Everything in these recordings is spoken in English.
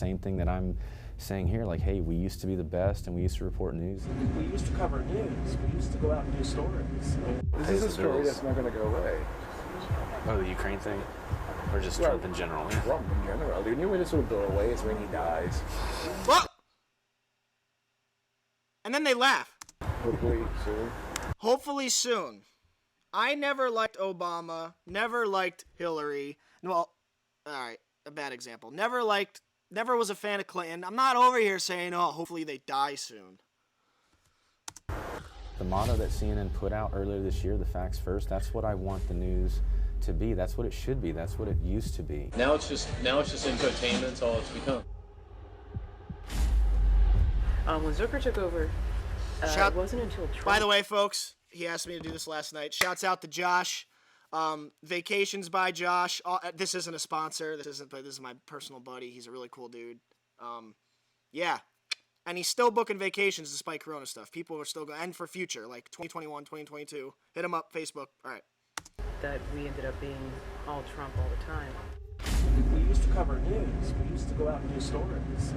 same thing that I'm saying here, like, hey, we used to be the best and we used to report news. We used to cover news. We used to go out and do stories. This is a story that's not going to go away. Oh, the Ukraine thing? Or just Trump in general? Trump in general. The only way this will go away is when he dies. What? And then they laugh. Hopefully soon. Hopefully soon. I never liked Obama. Never liked Hillary. Well, all right, a bad example. Never was a fan of Clinton. I'm not over here saying, oh, hopefully they die soon. The motto that CNN put out earlier this year, the facts first, that's what I want the news to be. That's what it should be. That's what it used to be. Now it's just infotainment. That's all it's become. When Zucker took over, it wasn't until Trump. By the way, folks, he asked me to do this last night. Shouts out to Josh. Vacations by Josh. This isn't a sponsor. This is my personal buddy. He's a really cool dude. Yeah. And he's still booking vacations despite Corona stuff. People are still going, and for future, like 2021, 2022. Hit him up, Facebook. All right. That we ended up being all Trump all the time. We used to cover news. We used to go out and do stories.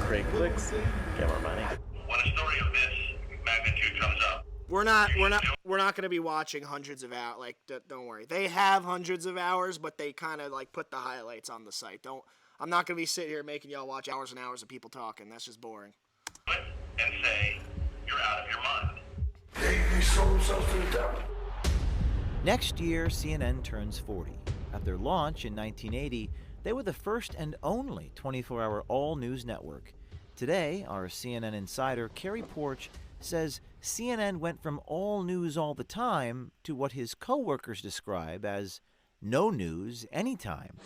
Great clicks, get more money. When a story of this magnitude comes up, we're not going to be watching hundreds of hours. Like, don't worry. They have hundreds of hours, but they kind of like put the highlights on the site. I'm not going to be sitting here making y'all watch hours and hours of people talking. That's just boring. And say you're out of your mind. They sold themselves to the devil. Next year, CNN turns 40. At their launch in 1980, they were the first and only 24-hour all-news network. Today, our CNN insider, Kerry Porch, says CNN went from all news all the time to what his co-workers describe as no news anytime.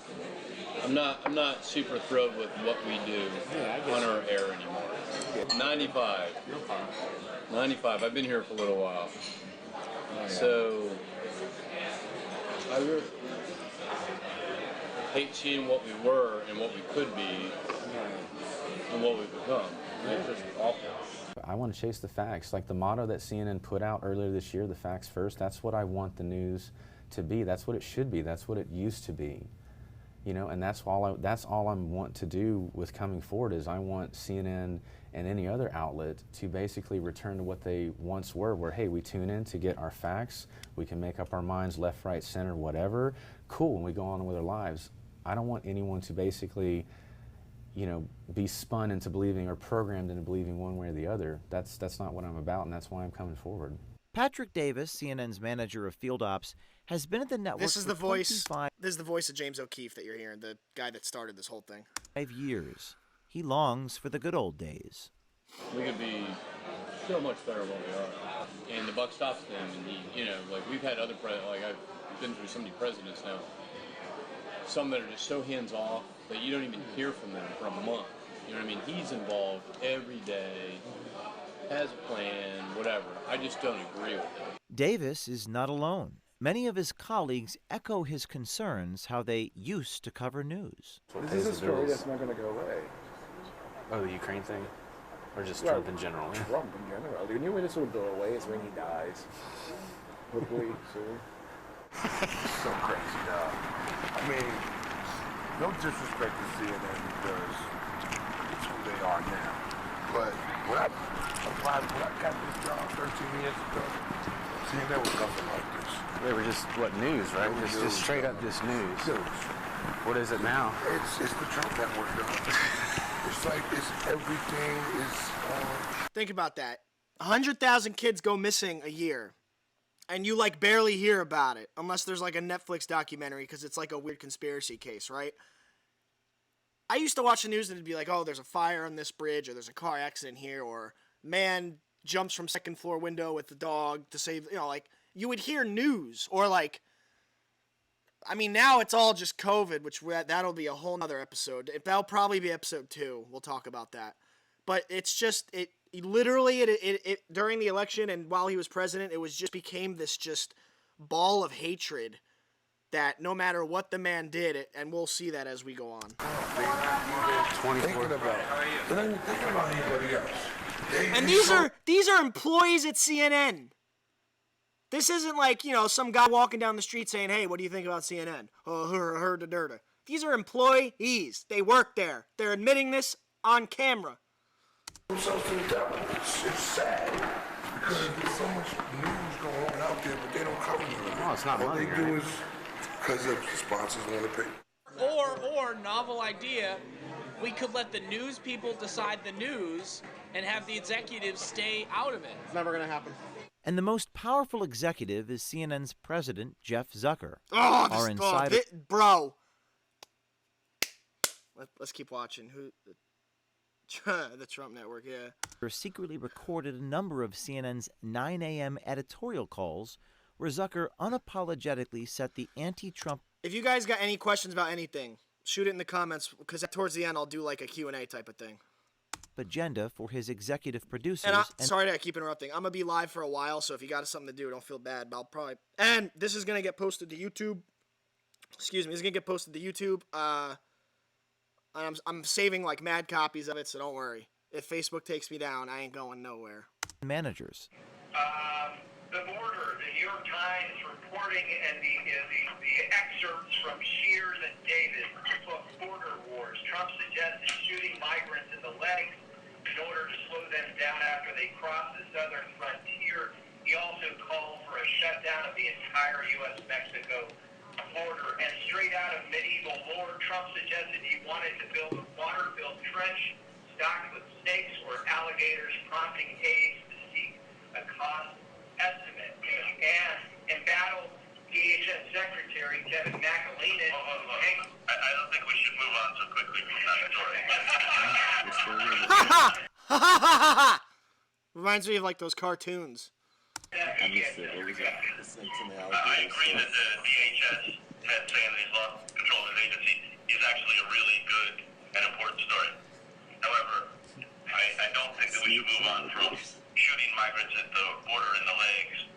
I'm not super thrilled with what we do on our air anymore. 95. I've been here for a little while. So I really hate seeing what we were and what we could be and what we've become. It's just awful. I want to chase the facts. Like the motto that CNN put out earlier this year, the facts first, that's what I want the news to be. That's what it should be. That's what it used to be. You know, and that's all I want to do with coming forward is I want CNN and any other outlet to basically return to what they once were, where, hey, we tune in to get our facts, we can make up our minds left, right, center, whatever, cool, and we go on with our lives. I don't want anyone to basically, you know, be spun into believing or programmed into believing one way or the other. That's not what I'm about, and that's why I'm coming forward. Patrick Davis, CNN's manager of field ops, has been at the network This is the for voice of James O'Keefe that you're hearing, the guy that started this whole thing. 5 years. He longs for the good old days. We could be so much better than we are. And the buck stops with him. And like we've had other I've been through so many presidents now. Some that are just so hands off that you don't even hear from them for a month. You know what I mean? He's involved every day, has a plan, whatever. I just don't agree with it. Davis is not alone. Many of his colleagues echo his concerns how they used to cover news. This is a story that's not going to go away. Oh, the Ukraine thing? Or just Trump in general? Trump in general. The only way this will go away is when he dies. Hopefully soon. So crazy, dog. I mean, no disrespect to CNN because it's who they are now. But when I got this job 13 years ago, CNN was nothing like this. They were just, news, right? Just straight up just news. What is it now? It's the Trump network, dog. It's like everything is... Think about that. 100,000 kids go missing a year. And you barely hear about it. Unless there's a Netflix documentary because it's a weird conspiracy case, right? I used to watch the news and it'd be like, oh, there's a fire on this bridge, or there's a car accident here, or man jumps from second floor window with the dog to save, you would hear news, or now it's all just COVID, which that'll be a whole nother episode. That'll probably be episode 2. We'll talk about that. But it's just, it during the election and while he was president, it was just became this just ball of hatred that no matter what the man did, and we'll see that as we go on. They're not even thinking about anybody else. And these are employees at CNN. This isn't some guy walking down the street saying, hey, what do you think about CNN? Oh, heard the dirta. These are employees. They work there. They're admitting this on camera. themselves to the devil. It's sad because there's so much news going on out there, but they don't cover none of it. No, it's not All money, they do right? is because the sponsors want to pay. Or novel idea, we could let the news people decide the news and have the executives stay out of it. It's never going to happen. And the most powerful executive is CNN's president, Jeff Zucker. Oh, Our this, insider. bro. Let's keep watching. Who? The Trump Network, yeah. Secretly recorded a number of CNN's 9 a.m. editorial calls where Zucker unapologetically set the anti-Trump. If you guys got any questions about anything, shoot it in the comments, because towards the end I'll do like a Q&A type of thing. Agenda for his executive producers. And sorry to keep interrupting. I'm going to be live for a while, so if you got something to do, don't feel bad. But I'll probably... And this is going to get posted to YouTube. Excuse me. This is going to get posted to YouTube. I'm saving like mad copies of it, so don't worry. If Facebook takes me down, I ain't going nowhere. Managers. The border, the New York Times reporting, and the excerpts from Shears and Davis, the book Border Wars. Trump suggested shooting migrants in the legs in order to slow them down after they cross the southern frontier. He also called for a shutdown of the entire U.S.-Mexico border. And straight out of medieval lore, Trump suggested he wanted to build a water-filled trench stocked with snakes or alligators, prompting aides to seek a cost estimate. And embattled DHS Secretary Kevin McAleenan. I don't think we should move on so quickly from that story. Reminds me of like those cartoons. I missed it. What was that? The snakes and the I alligators. agree that the DHS head saying that he's lost control of his agency is actually a really good and important story. However, I don't think that we should move on from shooting migrants at the border in the legs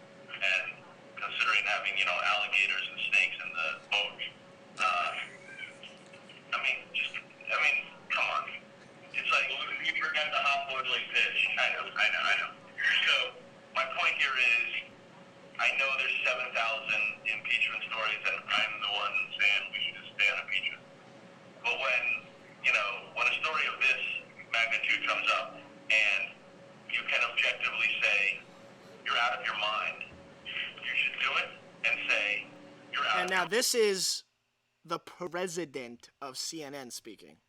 and considering having, alligators and snakes in the boat. Come on. It's like, you forget the hot boiling fish. I know. So, my point here is, I know there's 7,000 impeachment stories, and I'm the one saying we should just stay on impeachment. But when a story of this magnitude comes up, and you can objectively say, you're out of your mind, you should do it and say, you're out. And now this is the president of CNN speaking.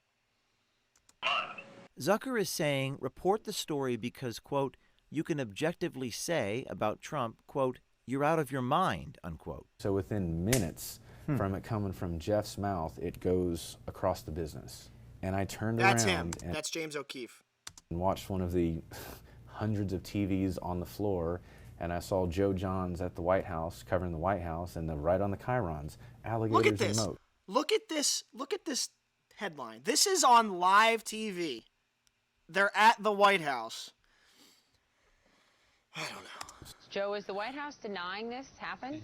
Zucker is saying, report the story because, quote, you can objectively say about Trump, quote, you're out of your mind, unquote. So within minutes from it coming from Jeff's mouth, it goes across the business. And I turned That's around him. That's James O'Keefe. And watched one of the hundreds of TVs on the floor, and I saw Joe Johns at the White House, covering the White House, and right on the chyrons, alligators Look at this. and moat. Look at this headline. This is on live TV. They're at the White House. I don't know. Joe, is the White House denying this happened?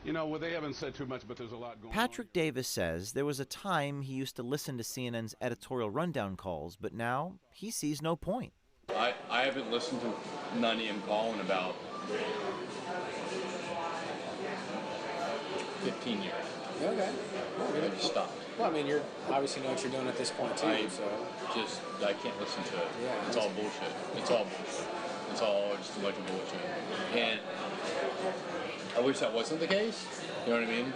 Well, they haven't said too much, but there's a lot going on. Patrick Davis says there was a time he used to listen to CNN's editorial rundown calls, but now he sees no point. I haven't listened to 9 a.m. call in about 15 years. Okay. I just stopped. Well, you obviously know what you're doing at this point, too. I can't listen to it. Yeah, it's all bullshit. It's all bullshit. It's all just a bunch of bullshit. And I wish that wasn't the case. You know what I mean?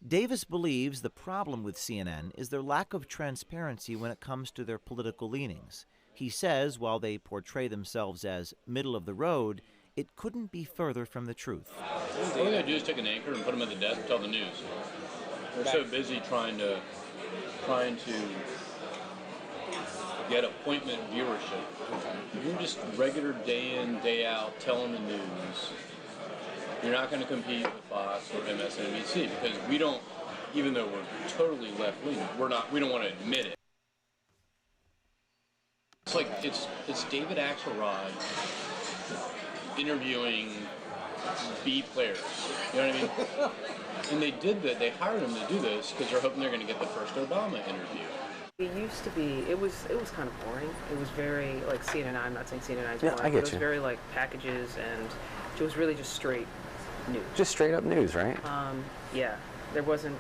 Davis believes the problem with CNN is their lack of transparency when it comes to their political leanings. He says while they portray themselves as middle of the road, it couldn't be further from the truth. All they gotta do is take an anchor and put them at the desk and tell the news. We're so busy trying to get appointment viewership. If you're just regular day in, day out telling the news, you're not going to compete with Fox or MSNBC because we don't, even though we're totally left-leaning, we don't want to admit it. It's like, it's David Axelrod interviewing B players, you know what I mean? And they did that, they hired him to do this because they're hoping they're going to get the first Obama interview. It used to be, it was kind of boring. It was very, like CNN, I'm not saying CNN is Yeah, boring, I get but it was you. very like packages and it was really just straight news. Just straight up news, right? Yeah, there wasn't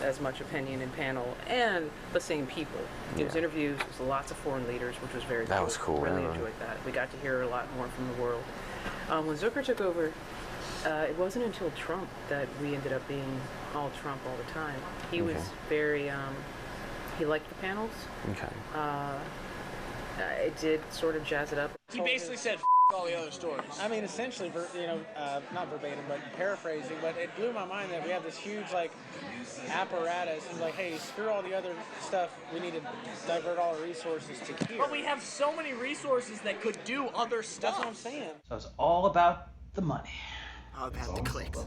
as much opinion in panel and the same people. It was interviews, it was lots of foreign leaders, which was very That was cool. Really yeah. enjoyed that. We got to hear a lot more from the world. When Zucker took over, it wasn't until Trump that we ended up being all Trump all the time. He was very, he liked the panels. Okay. It did sort of jazz it up. He basically said, all the other stories. I mean, essentially, not verbatim, but paraphrasing, but it blew my mind that we have this huge, apparatus, and hey, screw all the other stuff, we need to divert all our resources to here. But we have so many resources that could do other stuff. That's what I'm saying. So it's all about the money. All about the clicks.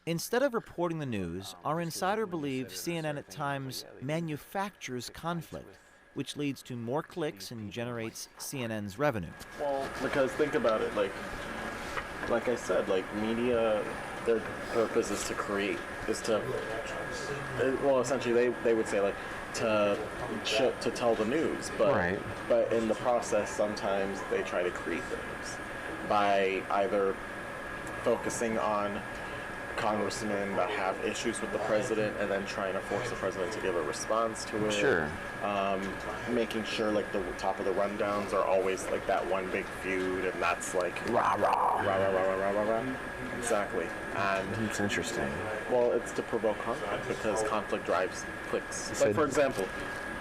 Instead of reporting the news, our insider believes CNN at times manufactures conflict, which leads to more clicks and generates CNN's revenue. Well, because think about it, like I said, media, their purpose is to create, essentially they would say to tell the news, but in the process sometimes they try to create the news by either focusing on congressmen that have issues with the president and then trying to force the president to give a response to it. Sure. Making sure the top of the rundowns are always that one big feud, and that's rah rah rah rah rah rah rah rah. Exactly. And it's interesting. Well, it's to provoke conflict because conflict drives clicks. For example,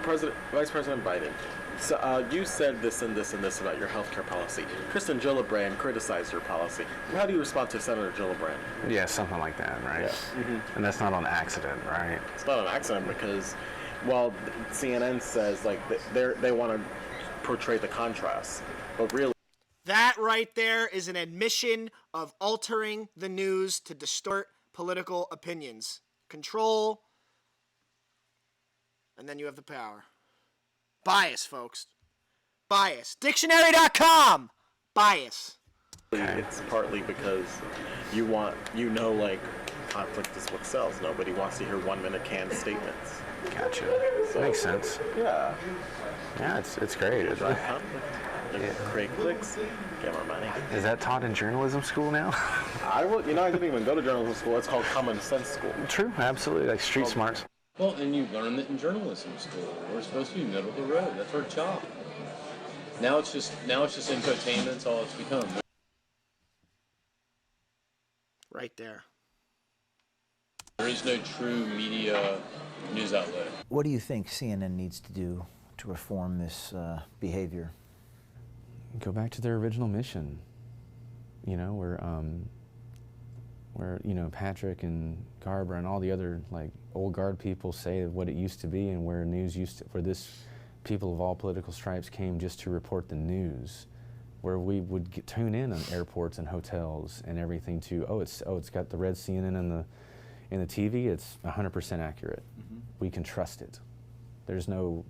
Vice President Biden. So, you said this and this and this about your healthcare policy. Kristen Gillibrand criticized your policy. How do you respond to Senator Gillibrand? Yeah, something like that, right? Yeah. And that's not on accident, right? It's not on accident because, CNN says they want to portray the contrast, but really. That right there is an admission of altering the news to distort political opinions. Control, and then you have the power. Bias, folks. Bias. Dictionary.com. Bias. It's partly because conflict is what sells. Nobody wants to hear 1 minute canned statements. Gotcha. So, makes sense. Yeah. Yeah, it's great. It's like create clicks, get more money. Is that taught in journalism school now? I didn't even go to journalism school. It's called common sense school. True, absolutely, street smarts. Well, and you learn that in journalism school. We're supposed to be middle of the road. That's our job. Now it's just infotainment. That's all it's become. Right there. There is no true media news outlet. What do you think CNN needs to do to reform this behavior? Go back to their original mission. Where Patrick and Garber and all the other old guard people say what it used to be, and where news where this people of all political stripes came just to report the news, where we would tune in on airports and hotels and everything to it's got the red CNN in the TV. It's 100% accurate. Mm-hmm. We can trust it. There's no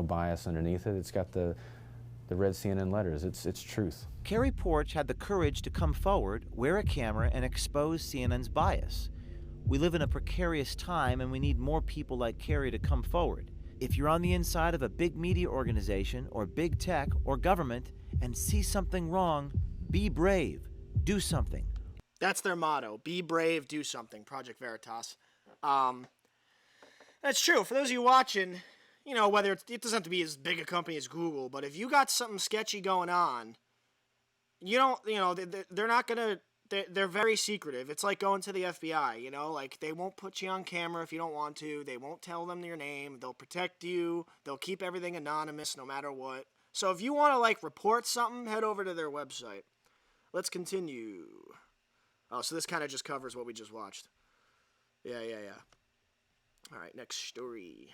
bias underneath it. It's got the red CNN letters. It's truth. Kerry Porch had the courage to come forward, wear a camera, and expose CNN's bias. We live in a precarious time, and we need more people like Kerry to come forward. If you're on the inside of a big media organization or big tech or government and see something wrong, be brave. Do something. That's their motto. Be brave, do something. Project Veritas. That's true. For those of you watching, whether it doesn't have to be as big a company as Google, but if you got something sketchy going on, they're not going to, they're very secretive. It's like going to the FBI, they won't put you on camera if you don't want to. They won't tell them your name. They'll protect you. They'll keep everything anonymous no matter what. So if you want to, report something, head over to their website. Let's continue. Oh, so this kind of just covers what we just watched. Yeah. All right, next story.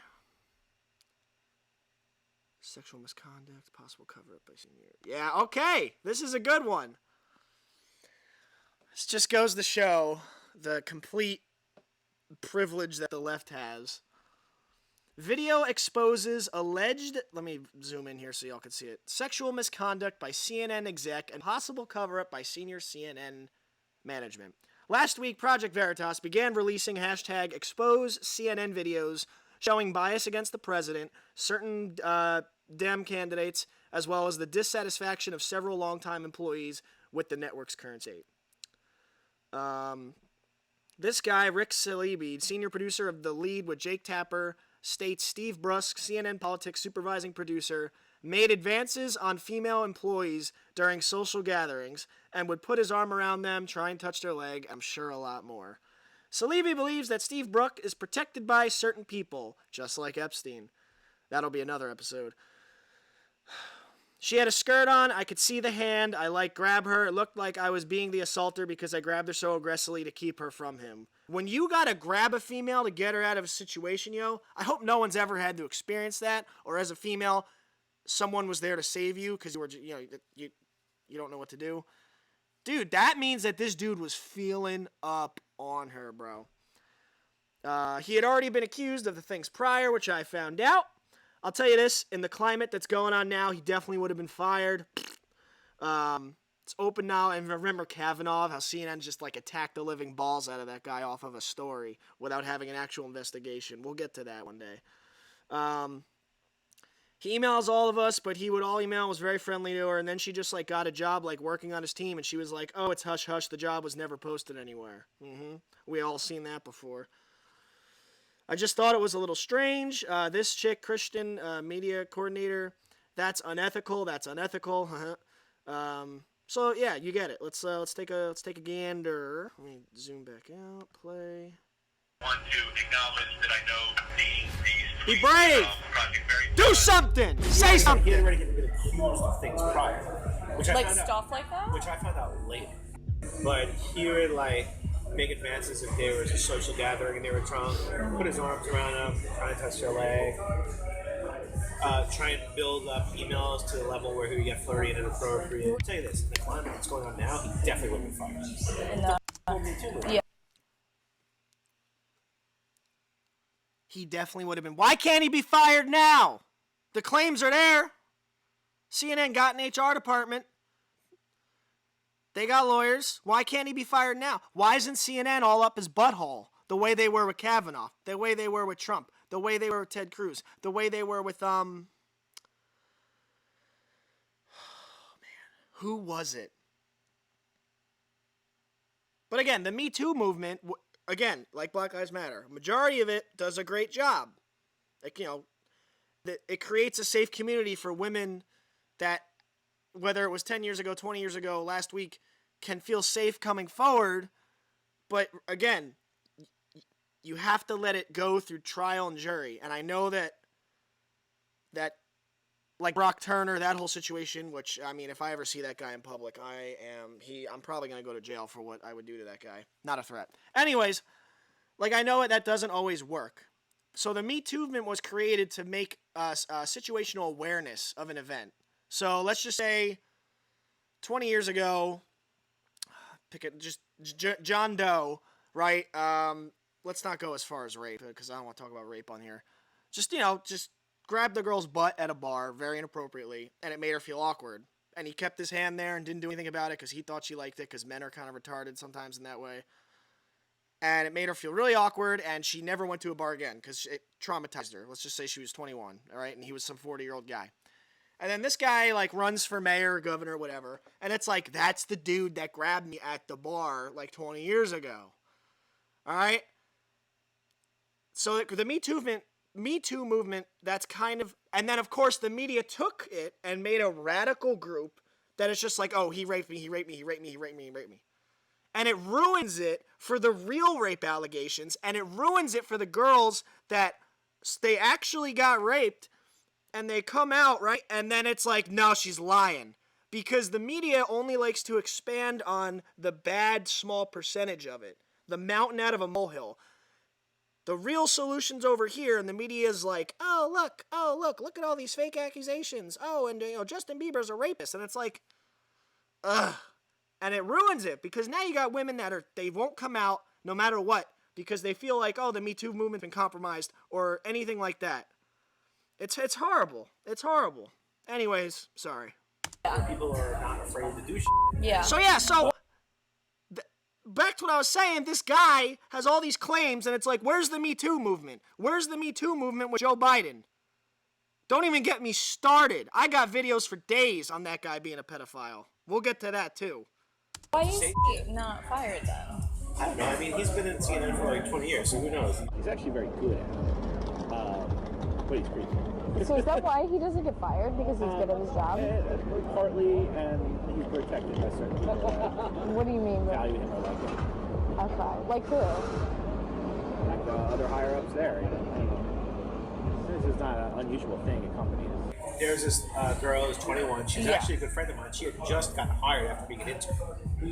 Sexual misconduct, possible cover-up by senior. Yeah, okay. This is a good one. This just goes to show the complete privilege that the left has. Video exposes alleged, let me zoom in here so y'all can see it, sexual misconduct by CNN exec and possible cover-up by senior CNN management. Last week, Project Veritas began releasing hashtag expose CNN videos showing bias against the president, certain Dem candidates, as well as the dissatisfaction of several longtime employees with the network's current state. This guy, Rick Salibi, senior producer of The Lead with Jake Tapper, states Steve Brusk, CNN politics supervising producer, made advances on female employees during social gatherings and would put his arm around them, try and touch their leg, I'm sure a lot more. Salibi believes that Steve Bruck is protected by certain people, just like Epstein. That'll be another episode. She had a skirt on. I could see the hand. I grab her. It looked like I was being the assaulter because I grabbed her so aggressively to keep her from him. When you gotta grab a female to get her out of a situation, I hope no one's ever had to experience that. Or as a female, someone was there to save you because you were, you don't know what to do. Dude, that means that this dude was feeling up on her, bro. He had already been accused of the things prior, which I found out. I'll tell you this, in the climate that's going on now, he definitely would have been fired. It's open now, and remember Kavanaugh, how CNN just attacked the living balls out of that guy off of a story without having an actual investigation. We'll get to that one day. He emails all of us, but he would all email, was very friendly to her, and then she just got a job working on his team, and she was like, oh, it's hush hush, the job was never posted anywhere. We all seen that before. I just thought it was a little strange. This chick, Christian, media coordinator, that's unethical. So yeah, you get it. Let's take a gander. Let me zoom back out. Play. Want to acknowledge that I know these Be brave. Do something. Say something. He had already been accused of things prior, which I found stuff out, like that. which I found out later. But he would make advances if there was a social gathering and they were drunk, put his arms around them, trying to touch their leg, try and build up emails to the level where he would get flirty and inappropriate. I'll tell you this, in the climate that's going on now, he definitely would have been fired. Yeah. He definitely would have been. Why can't he be fired now? The claims are there. CNN got an HR department. They got lawyers. Why can't he be fired now? Why isn't CNN all up his butthole the way they were with Kavanaugh, the way they were with Trump, the way they were with Ted Cruz, the way they were with, who was it? But again, the Me Too movement, again, like Black Lives Matter, majority of it does a great job. It creates a safe community for women that, whether it was 10 years ago, 20 years ago, last week, can feel safe coming forward. But again, you have to let it go through trial and jury. And I know that like Brock Turner, that whole situation, which, I mean, if I ever see that guy in public, I'm probably going to go to jail for what I would do to that guy. Not a threat. Anyways, I know that doesn't always work. So the Me Too movement was created to make situational awareness of an event. So let's just say 20 years ago, pick it, just John Doe, right? Let's not go as far as rape because I don't want to talk about rape on here. Just grabbed the girl's butt at a bar very inappropriately, and it made her feel awkward. And he kept his hand there and didn't do anything about it because he thought she liked it because men are kind of retarded sometimes in that way. And it made her feel really awkward, and she never went to a bar again because it traumatized her. Let's just say she was 21, all right? And he was some 40-year-old guy. And then this guy, runs for mayor or governor or whatever. And it's that's the dude that grabbed me at the bar 20 years ago. All right? So the Me Too movement, that's kind of... And then, of course, the media took it and made a radical group that is just oh, he raped me, he raped me, he raped me, he raped me, he raped me. And it ruins it for the real rape allegations. And it ruins it for the girls that they actually got raped. And they come out, right? And then it's no, she's lying. Because the media only likes to expand on the bad, small percentage of it. The mountain out of a molehill. The real solution's over here, and the media is oh, look at all these fake accusations. Oh, and, Justin Bieber's a rapist. And it's ugh. And it ruins it, because now you got women they won't come out no matter what, because they feel oh, the Me Too movement's been compromised, or anything like that. It's horrible. It's horrible. Anyways, sorry. People are not afraid to do shit. Yeah. So back to what I was saying, this guy has all these claims, and it's where's the Me Too movement? Where's the Me Too movement with Joe Biden? Don't even get me started. I got videos for days on that guy being a pedophile. We'll get to that, too. Why is he not fired, then? I don't know. I mean, he's been in CNN for like 20 years, so who knows? He's actually very good at it. But he's creepy. So is that why he doesn't get fired? Because he's good at his job? Partly, and he's protected by certain people that What do you mean? value him or like him. Okay. Like who? Like the other higher-ups there, you know. I don't know. This is not an unusual thing in companies. There's this girl who's 21. She's actually a good friend of mine. She had just gotten hired after being an intern.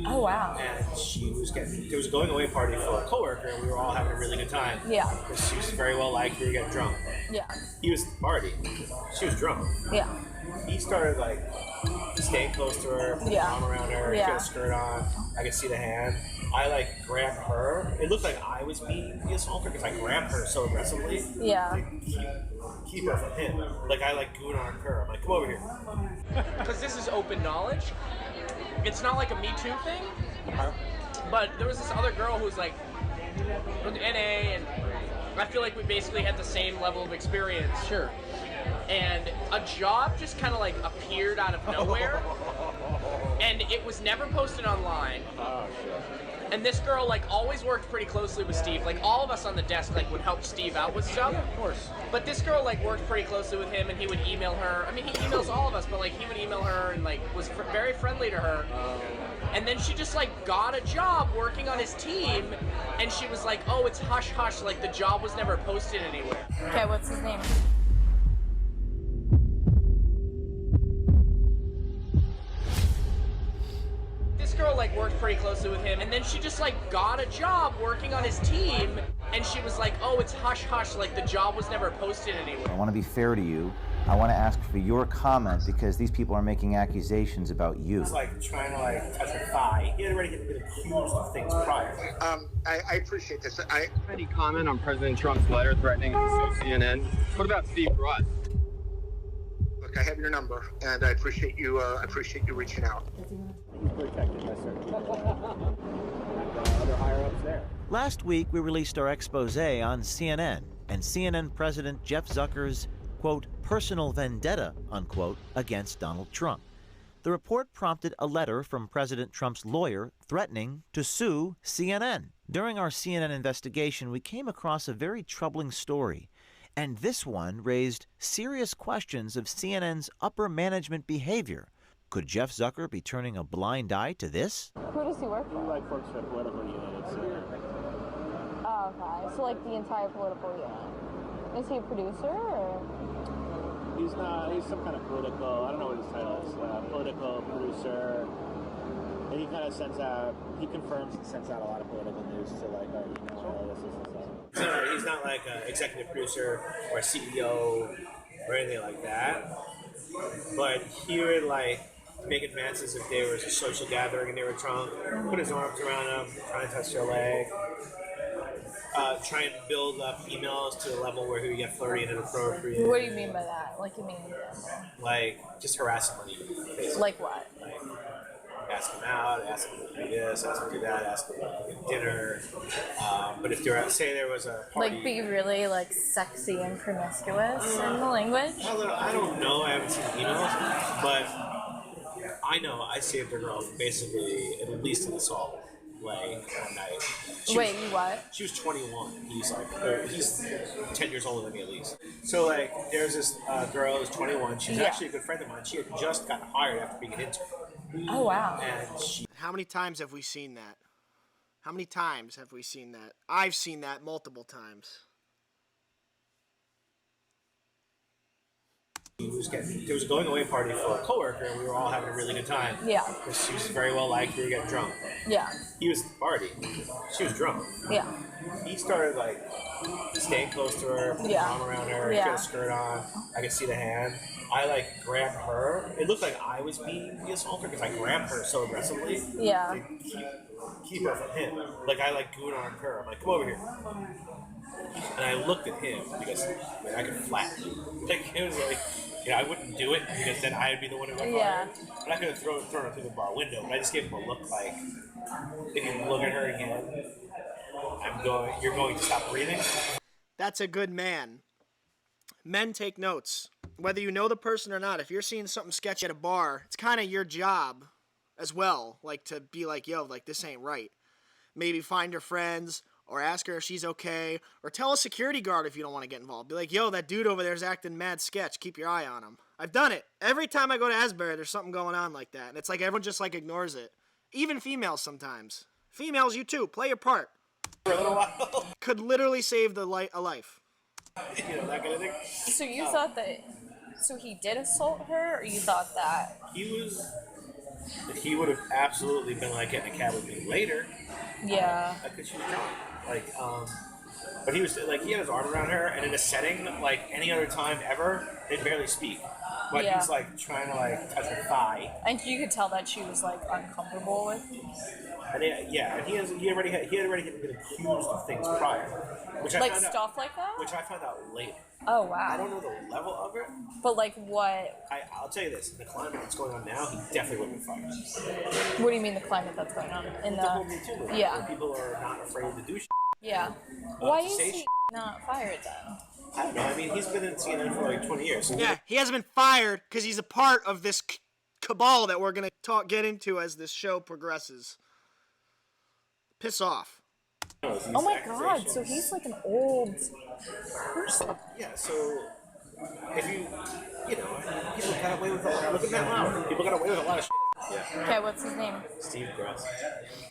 Oh, wow. And there was a going away party for a coworker, and we were all having a really good time. Yeah. She was very well liked. We were getting drunk. Yeah. He was at the party. She was drunk. Yeah. He started like staying close to her, put his arm around her, Yeah. she had a skirt on. I could see the hand. I like grabbed her. It looked like I was being the assaulter because I grabbed her so aggressively. Yeah. To keep her from him. Like I like goon armed her. I'm like, come over here. Because this is open knowledge. It's not like a Me Too thing. But there was this other girl who was like with NA, and I feel like we basically had the same level of experience. Sure. And a job just kind of like appeared out of nowhere, and it was never posted online. Oh, shit. And this girl like always worked pretty closely with Steve. Like all of us on the desk like would help Steve out with stuff. Yeah, of course. But this girl like worked pretty closely with him, and he would email her. I mean, he emails all of us, but like he would email her and like was very friendly to her. And then she just like got a job working on his team, and she was like, "Oh, it's hush hush. Like the job was never posted anywhere." Okay, what's his name? This girl like worked pretty closely with him, and then she just like got a job working on his team, and she was like, "Oh, it's hush hush. Like the job was never posted anywhere." I want to be fair to you. I want to ask for your comment because these people are making accusations about you. It's like trying to like touch her thigh. He had already been accused of things prior. I appreciate this. Any comment on President Trump's letter threatening to sue CNN? What about Steve Russ? Look, I have your number, and I appreciate you. Reaching out. He's protected by certain people like the other higher-ups there. Last week, we released our expose on CNN and CNN President Jeff Zucker's, quote, personal vendetta, unquote, against Donald Trump. The report prompted a letter from President Trump's lawyer threatening to sue CNN. During our CNN investigation, we came across a very troubling story, and this one raised serious questions of CNN's upper management behavior. Could Jeff Zucker be turning a blind eye to this? Who does he work for? He like works for a political unit at CNN. Oh, okay. So like the entire political unit. Is he a producer or? He's not. He's some kind of political. I don't know what his title is. Political producer. And he kind of sends out. He confirms and sends out a lot of political news to like our email lists and stuff. No, he's not like an executive producer or a CEO or anything like that. But he would like make advances if there was a social gathering and they were drunk. Put his arms around them, try and touch their leg. Try and build up emails to the level where he would get flirty and inappropriate. What do you mean by that? Like, you mean an example? Like, just harassing money, basically. Like what? Like, ask him out, ask him to do this, ask him to do that, ask him to get dinner. But if there, say there was a party... Like, be really, like, sexy and promiscuous in the language? I don't know, I haven't seen the emails, but I know I saved a girl from basically at least an assault. Like, one night. Wait, you what? She was 21. He's 10 years older than me at least. So, like, there's this girl who's 21. She's actually a good friend of mine. She had just gotten hired after being an intern. Oh, wow. And How many times have we seen that? How many times have we seen that? I've seen that multiple times. There was a going away party for a coworker, and we were all having a really good time. Yeah. Because she was very well liked. We were getting drunk. Yeah. He was at the party. She was drunk. Yeah. He started like staying close to her, put his arm around her, she had a skirt on. I could see the hand. I like grabbed her. It looked like I was being the assaulter because I grabbed her so aggressively. Yeah. To keep her from him. Like I like goon armed her. I'm like, come over here. And I looked at him because I could flat. Like it was like, I wouldn't do it because then I'd be the one who got fired. But I could have thrown her through the bar window. But I just gave him a look like, if you look at her again, you're going to stop breathing. That's a good man. Men take notes. Whether you know the person or not, if you're seeing something sketchy at a bar, it's kind of your job as well, like to be like, yo, like this ain't right. maybe find her friends or ask her if she's okay, or tell a security guard if you don't want to get involved. Be like, yo, that dude over there's acting mad sketch. Keep your eye on him. I've done it. Every time I go to Asbury, there's something going on like that. And it's like everyone just like ignores it. Even females sometimes. Females, you too. Play your part. For a little while. Could literally save a life. You know, that kind of thing. So you thought that... So he did assault her, or you thought that... He would have absolutely been like getting a cab with me later. Yeah. Because she was drunk. Like, but he was like, he had his arm around her, and in a setting like any other time ever, they'd barely speak. But Yeah. he's like trying to like touch her thigh. And you could tell that she was like uncomfortable with. And and he had already been accused of things prior, which I Like found stuff out, like that? which I found out later. Oh, wow. I don't know the level of it. But like what? I'll tell you this: in the climate that's going on now, he definitely would have been fired. What do you mean the climate that's going on? In The whole Me Too movement, Yeah. where people are not afraid to do shit. Yeah. Why to is say he not fired then? I don't know. I mean, he's been in CNN for like 20 years. So Yeah, he hasn't been fired because he's a part of this cabal that we're going to get into as this show progresses. Piss off. Oh my god, so he's like an old person. Yeah, so if you know, people got away with a lot. Look at Matt Lauer. People got away with a lot of shit. Yeah. Okay, what's his name? Steve Gross.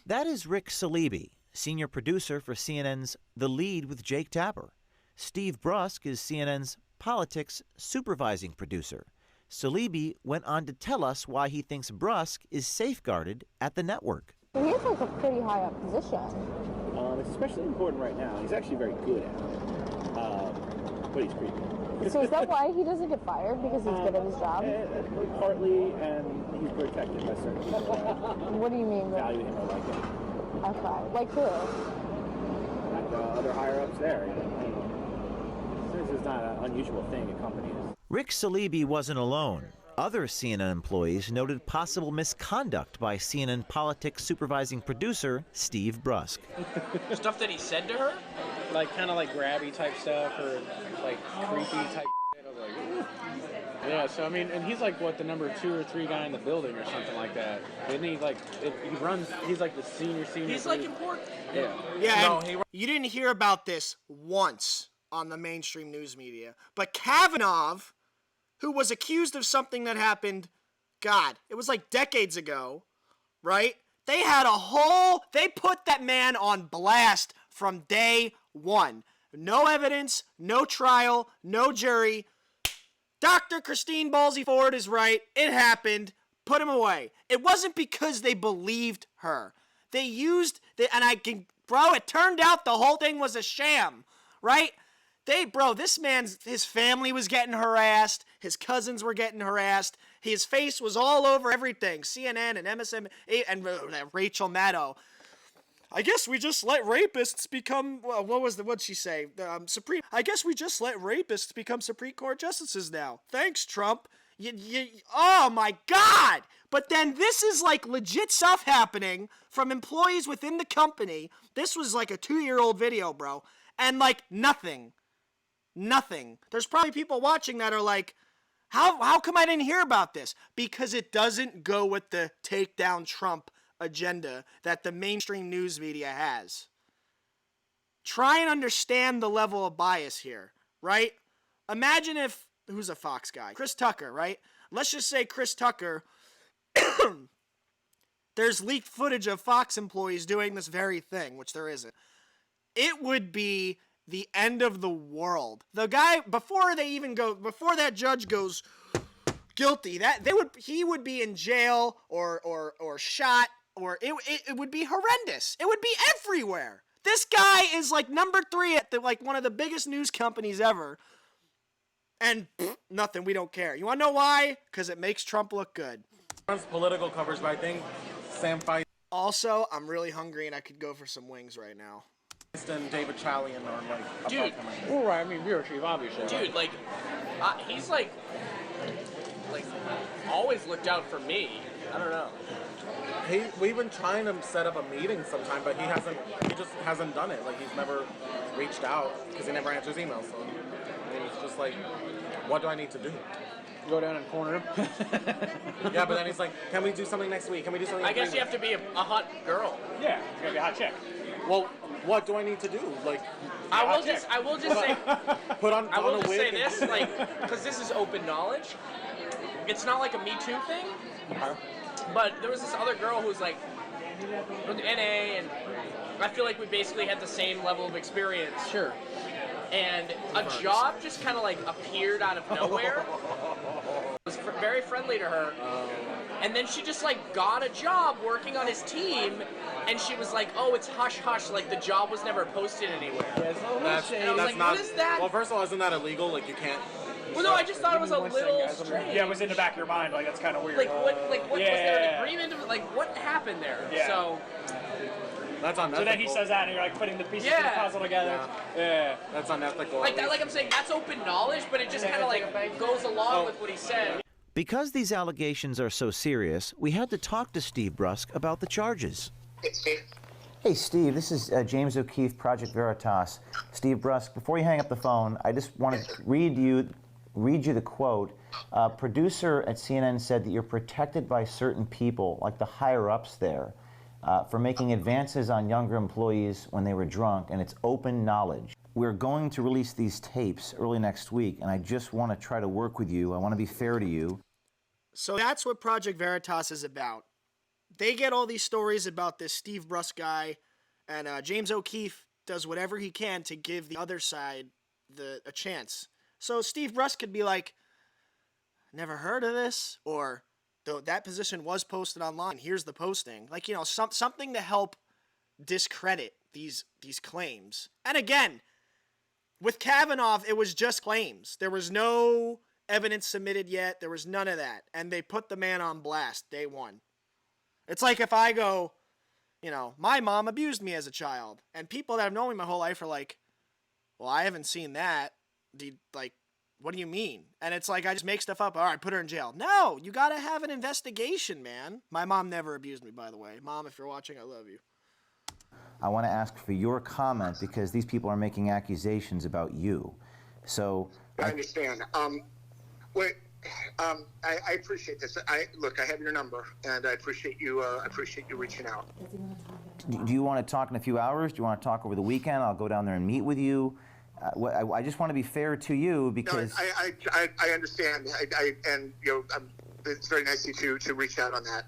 That is Rick Salibi, senior producer for CNN's The Lead with Jake Tapper. Steve Brusk is CNN's politics supervising producer. Salibi went on to tell us why he thinks Brusk is safeguarded at the network. He has like a pretty high up position. It's especially important right now. He's actually very good at it. But he's creepy. So is that why he doesn't get fired? Because he's good at his job? Partly, and he's protected by certain people that What do you mean? value him or like him. Okay, like who? Like other higher-ups there. You know? This is not an unusual thing in companies. Rick Salibi wasn't alone. Other CNN employees noted possible misconduct by CNN politics supervising producer Steve Brusk. Stuff that he said to her? Like kind of like grabby type stuff or like creepy type shit. I was like, ooh. Yeah, so I mean, and he's like what, the number 2 or 3 guy in the building or something like that. Isn't he like, he's like the senior. He's like important. Yeah. Yeah, No, and you didn't hear about this once on the mainstream news media. But Kavanaugh, who was accused of something that happened, God, it was like decades ago, right? They put that man on blast from day one. No evidence, no trial, no jury. Dr. Christine Ballsy Ford is right. It happened. Put him away. It wasn't because they believed her. It turned out the whole thing was a sham, right? His family was getting harassed. His cousins were getting harassed. His face was all over everything. CNN and MSNBC and Rachel Maddow. I guess we just let rapists become, what'd she say? I guess we just let rapists become Supreme Court justices now. Thanks, Trump. Oh my God. But then this is like legit stuff happening from employees within the company. This was like a 2-year-old video, bro. And like nothing. There's probably people watching that are like, how come I didn't hear about this? Because it doesn't go with the take down Trump agenda that the mainstream news media has. Try and understand the level of bias here, right? Imagine if, who's a Fox guy? Chris Tucker, right? Let's just say Chris Tucker, there's leaked footage of Fox employees doing this very thing, which there isn't. It would be the end of the world. The guy, before that judge goes guilty, he would be in jail or shot, or it would be horrendous. It would be everywhere. This guy is like number 3 at one of the biggest news companies ever. And nothing, we don't care. You wanna know why? Because it makes Trump look good. Trump's political coverage, but I think Sam Feinstein. Also, I'm really hungry and I could go for some wings right now. And David Chalian are like, dude. Well, right, I mean, bureau chief, obviously. Dude, like, he's like always looked out for me. I don't know. We've been trying to set up a meeting sometime, but he just hasn't done it. Like, he's never reached out because he never answers emails. So, I mean, it's just like, what do I need to do? Go down and corner him. Yeah, but then he's like, can we do something next week? Can we do something I guess you have to be a hot girl. Yeah, it's gotta be a hot chick. Well, what do I need to do? Like, I will just say, put on. I will a just wig say and- this, like, because this is open knowledge. It's not like a Me Too thing, but there was this other girl who's like with NA, and I feel like we basically had the same level of experience. Sure. And a job just kind of like appeared out of nowhere. Was very friendly to her. And then she just like got a job working on his team, and she was like, "Oh, it's hush hush, like the job was never posted anywhere." That's, And I was that's like, not. "What is that?" Well, first of all, isn't that illegal? Like, you can't. Well, no, I just thought it was a little strange. Yeah, it was in the back of your mind, like that's kind of weird. Like what was there an agreement? Like what happened there? Yeah. So That's unethical. So then he says that, and you're like putting the pieces of the puzzle together. Yeah. That's unethical. like that, like I'm saying, that's open knowledge, but it just kind of like goes along with what he said. Because these allegations are so serious, we had to talk to Steve Brusk about the charges. Hey, Steve, this is James O'Keefe, Project Veritas. Steve Brusk, before you hang up the phone, I just want to read you the quote. A producer at CNN said that you're protected by certain people, like the higher-ups there, for making advances on younger employees when they were drunk, and it's open knowledge. We're going to release these tapes early next week, and I just want to try to work with you. I want to be fair to you. So that's what Project Veritas is about. They get all these stories about this Steve Brusk guy, and James O'Keefe does whatever he can to give the other side a chance. So Steve Brusk could be like, never heard of this, or that position was posted online, here's the posting. Like, you know, something to help discredit these claims. And again, with Kavanaugh, it was just claims. There was no evidence submitted yet. There was none of that. And they put the man on blast day one. It's like if I go, you know, my mom abused me as a child. And people that have known me my whole life are like, well, I haven't seen that. What do you mean? And it's like I just make stuff up. All right, put her in jail. No, you got to have an investigation, man. My mom never abused me, by the way. Mom, if you're watching, I love you. I want to ask for your comment because these people are making accusations about you. So I understand. I appreciate this. Look, I have your number, and I appreciate you. Reaching out. Do you want to talk in a few hours? Do you want to talk over the weekend? I'll go down there and meet with you. I just want to be fair to you because I understand. And you know, it's very nice of you to reach out on that.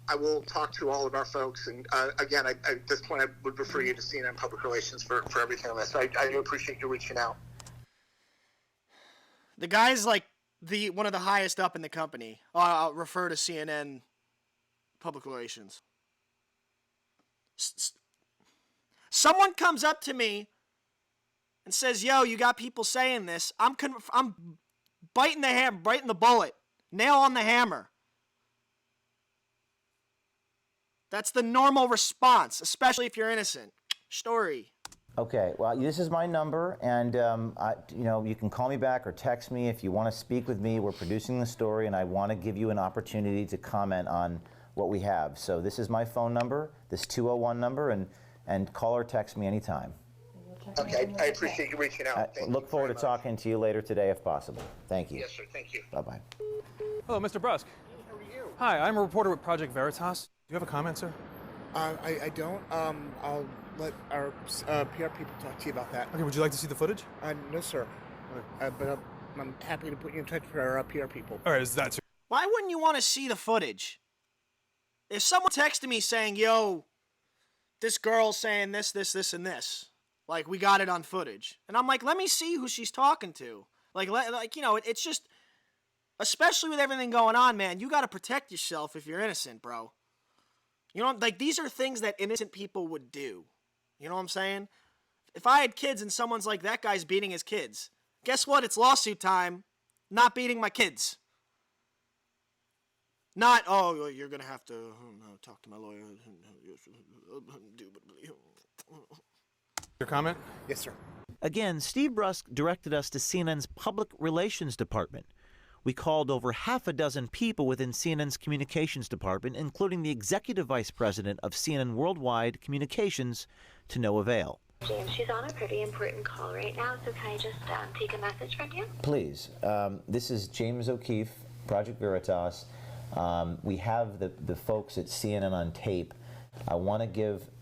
I will talk to all of our folks, and again, at this point, I would refer you to CNN Public Relations for everything on this. So I do appreciate you reaching out. The guy's like one of the highest up in the company. I'll refer to CNN Public Relations. Someone comes up to me and says, "Yo, you got people saying this." I'm biting the hammer, biting the bullet, nail on the hammer. That's the normal response, especially if you're innocent. Story. Okay, well, this is my number, and you can call me back or text me if you want to speak with me. We're producing the story, and I want to give you an opportunity to comment on what we have. So this is my phone number, this 201 number, and call or text me anytime. Okay, I appreciate you reaching out. Look forward to talking to you later today if possible. Thank you. Yes, sir. Thank you. Bye-bye. Hello, Mr. Brusk. How are you? Hi, I'm a reporter with Project Veritas. Do you have a comment, sir? I don't. I'll let our PR people talk to you about that. Okay, would you like to see the footage? No, sir. But I'm happy to put you in touch with our PR people. All right, is that Why wouldn't you want to see the footage? If someone texted me saying, "Yo, this girl's saying this, and this," like we got it on footage, and I'm like, let me see who she's talking to. It's just, especially with everything going on, man, you got to protect yourself if you're innocent, bro. You know, like these are things that innocent people would do. You know what I'm saying? If I had kids and someone's like, that guy's beating his kids, guess what? It's lawsuit time. Not beating my kids. Not, oh, you're going to have to talk to my lawyer. your comment? Yes, sir. Again, Steve Brusk directed us to CNN's Public Relations Department. We called over half a dozen people within CNN's communications department, including the executive vice president of CNN Worldwide Communications, to no avail. James, she's on a pretty important call right now, so can I just take a message from you? Please. This is James O'Keefe, Project Veritas. We have the folks at CNN on tape. I want to give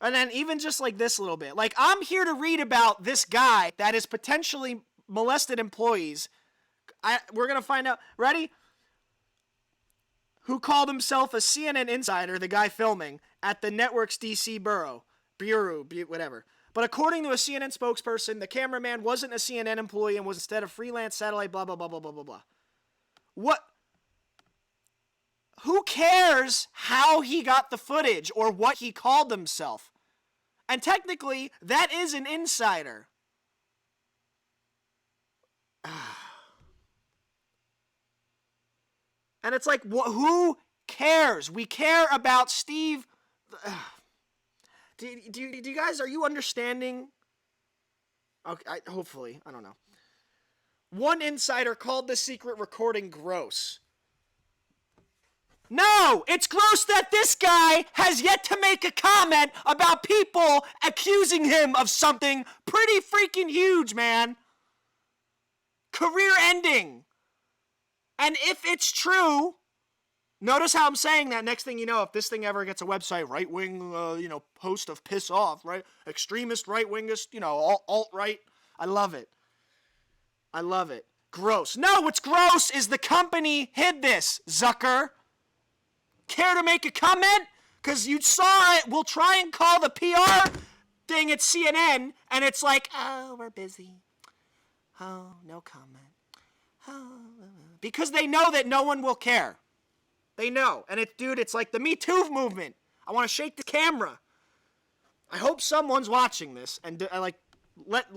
And then even just like this little bit. Like, I'm here to read about this guy that is potentially molested employees. We're going to find out. Ready? Who called himself a CNN insider, the guy filming, at the network's D.C. bureau, whatever. But according to a CNN spokesperson, the cameraman wasn't a CNN employee and was instead a freelance satellite, blah, blah, blah, blah, blah, blah, blah. What? Who cares how he got the footage or what he called himself? And technically, that is an insider. And it's like, who cares? We care about Steve. Do you guys, are you understanding? Okay, hopefully, I don't know. One insider called the secret recording gross. No, it's gross that this guy has yet to make a comment about people accusing him of something pretty freaking huge, man. Career ending. And if it's true, notice how I'm saying that. Next thing you know, if this thing ever gets a website, right-wing, post of piss off, right? Extremist, right-wingist, alt-right. I love it. I love it. Gross. No, what's gross is the company hid this, Zucker. Care to make a comment? Because you saw it. We'll try and call the PR thing at CNN, and it's like, oh, we're busy. Oh, no comment. Oh. Because they know that no one will care. They know. And it's like the Me Too movement. I want to shake the camera. I hope someone's watching this and let's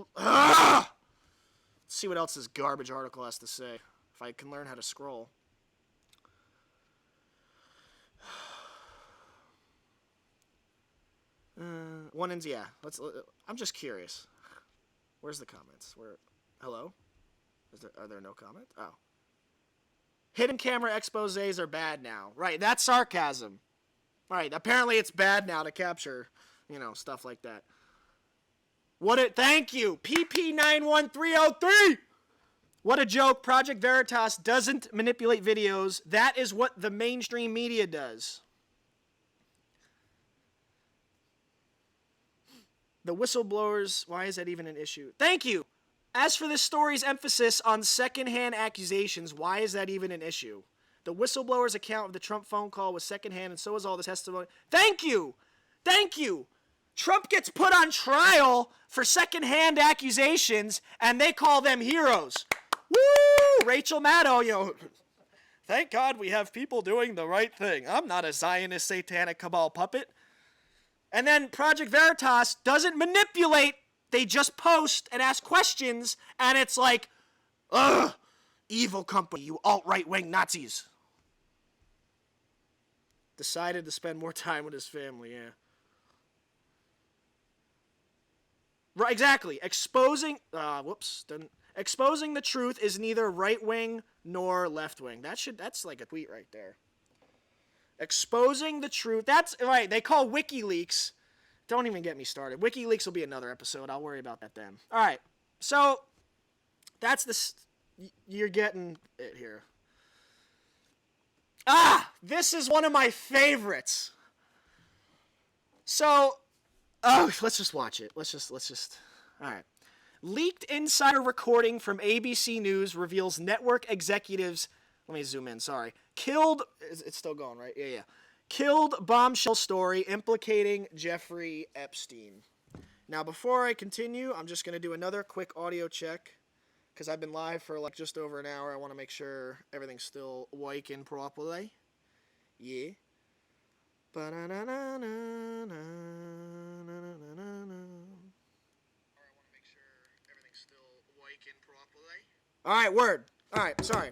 see what else this garbage article has to say. If I can learn how to scroll. I'm just curious. Where's the comments? Hello? Are there no comments? Oh. Hidden camera exposés are bad now. Right, that's sarcasm. Right, apparently it's bad now to capture, stuff like that. Thank you, PP91303! What a joke. Project Veritas doesn't manipulate videos. That is what the mainstream media does. The whistleblowers, why is that even an issue? Thank you! As for this story's emphasis on secondhand accusations, why is that even an issue? The whistleblower's account of the Trump phone call was secondhand, and so is all the testimony. Thank you! Thank you! Trump gets put on trial for secondhand accusations, and they call them heroes. Woo! Rachel Maddow, thank God we have people doing the right thing. I'm not a Zionist satanic cabal puppet. And then Project Veritas doesn't manipulate. They just post and ask questions, and it's like, ugh, evil company, you alt-right wing Nazis. Decided to spend more time with his family, yeah. Right, exactly. Exposing the truth is neither right-wing nor left-wing. That's like a tweet right there. Exposing the truth. That's right. They call WikiLeaks. Don't even get me started. WikiLeaks will be another episode. I'll worry about that then. All right. So that's you're getting it here. This is one of my favorites. So, let's just watch it. Let's just. All right. Leaked insider recording from ABC News reveals network executives. Let me zoom in. Sorry. Killed. It's still going, right? Yeah. Killed bombshell story implicating Jeffrey Epstein. Now, before I continue, I'm just going to do another quick audio check because I've been live for like just over an hour. I want to make sure everything's still working properly. Yeah. All right, word. All right, sorry.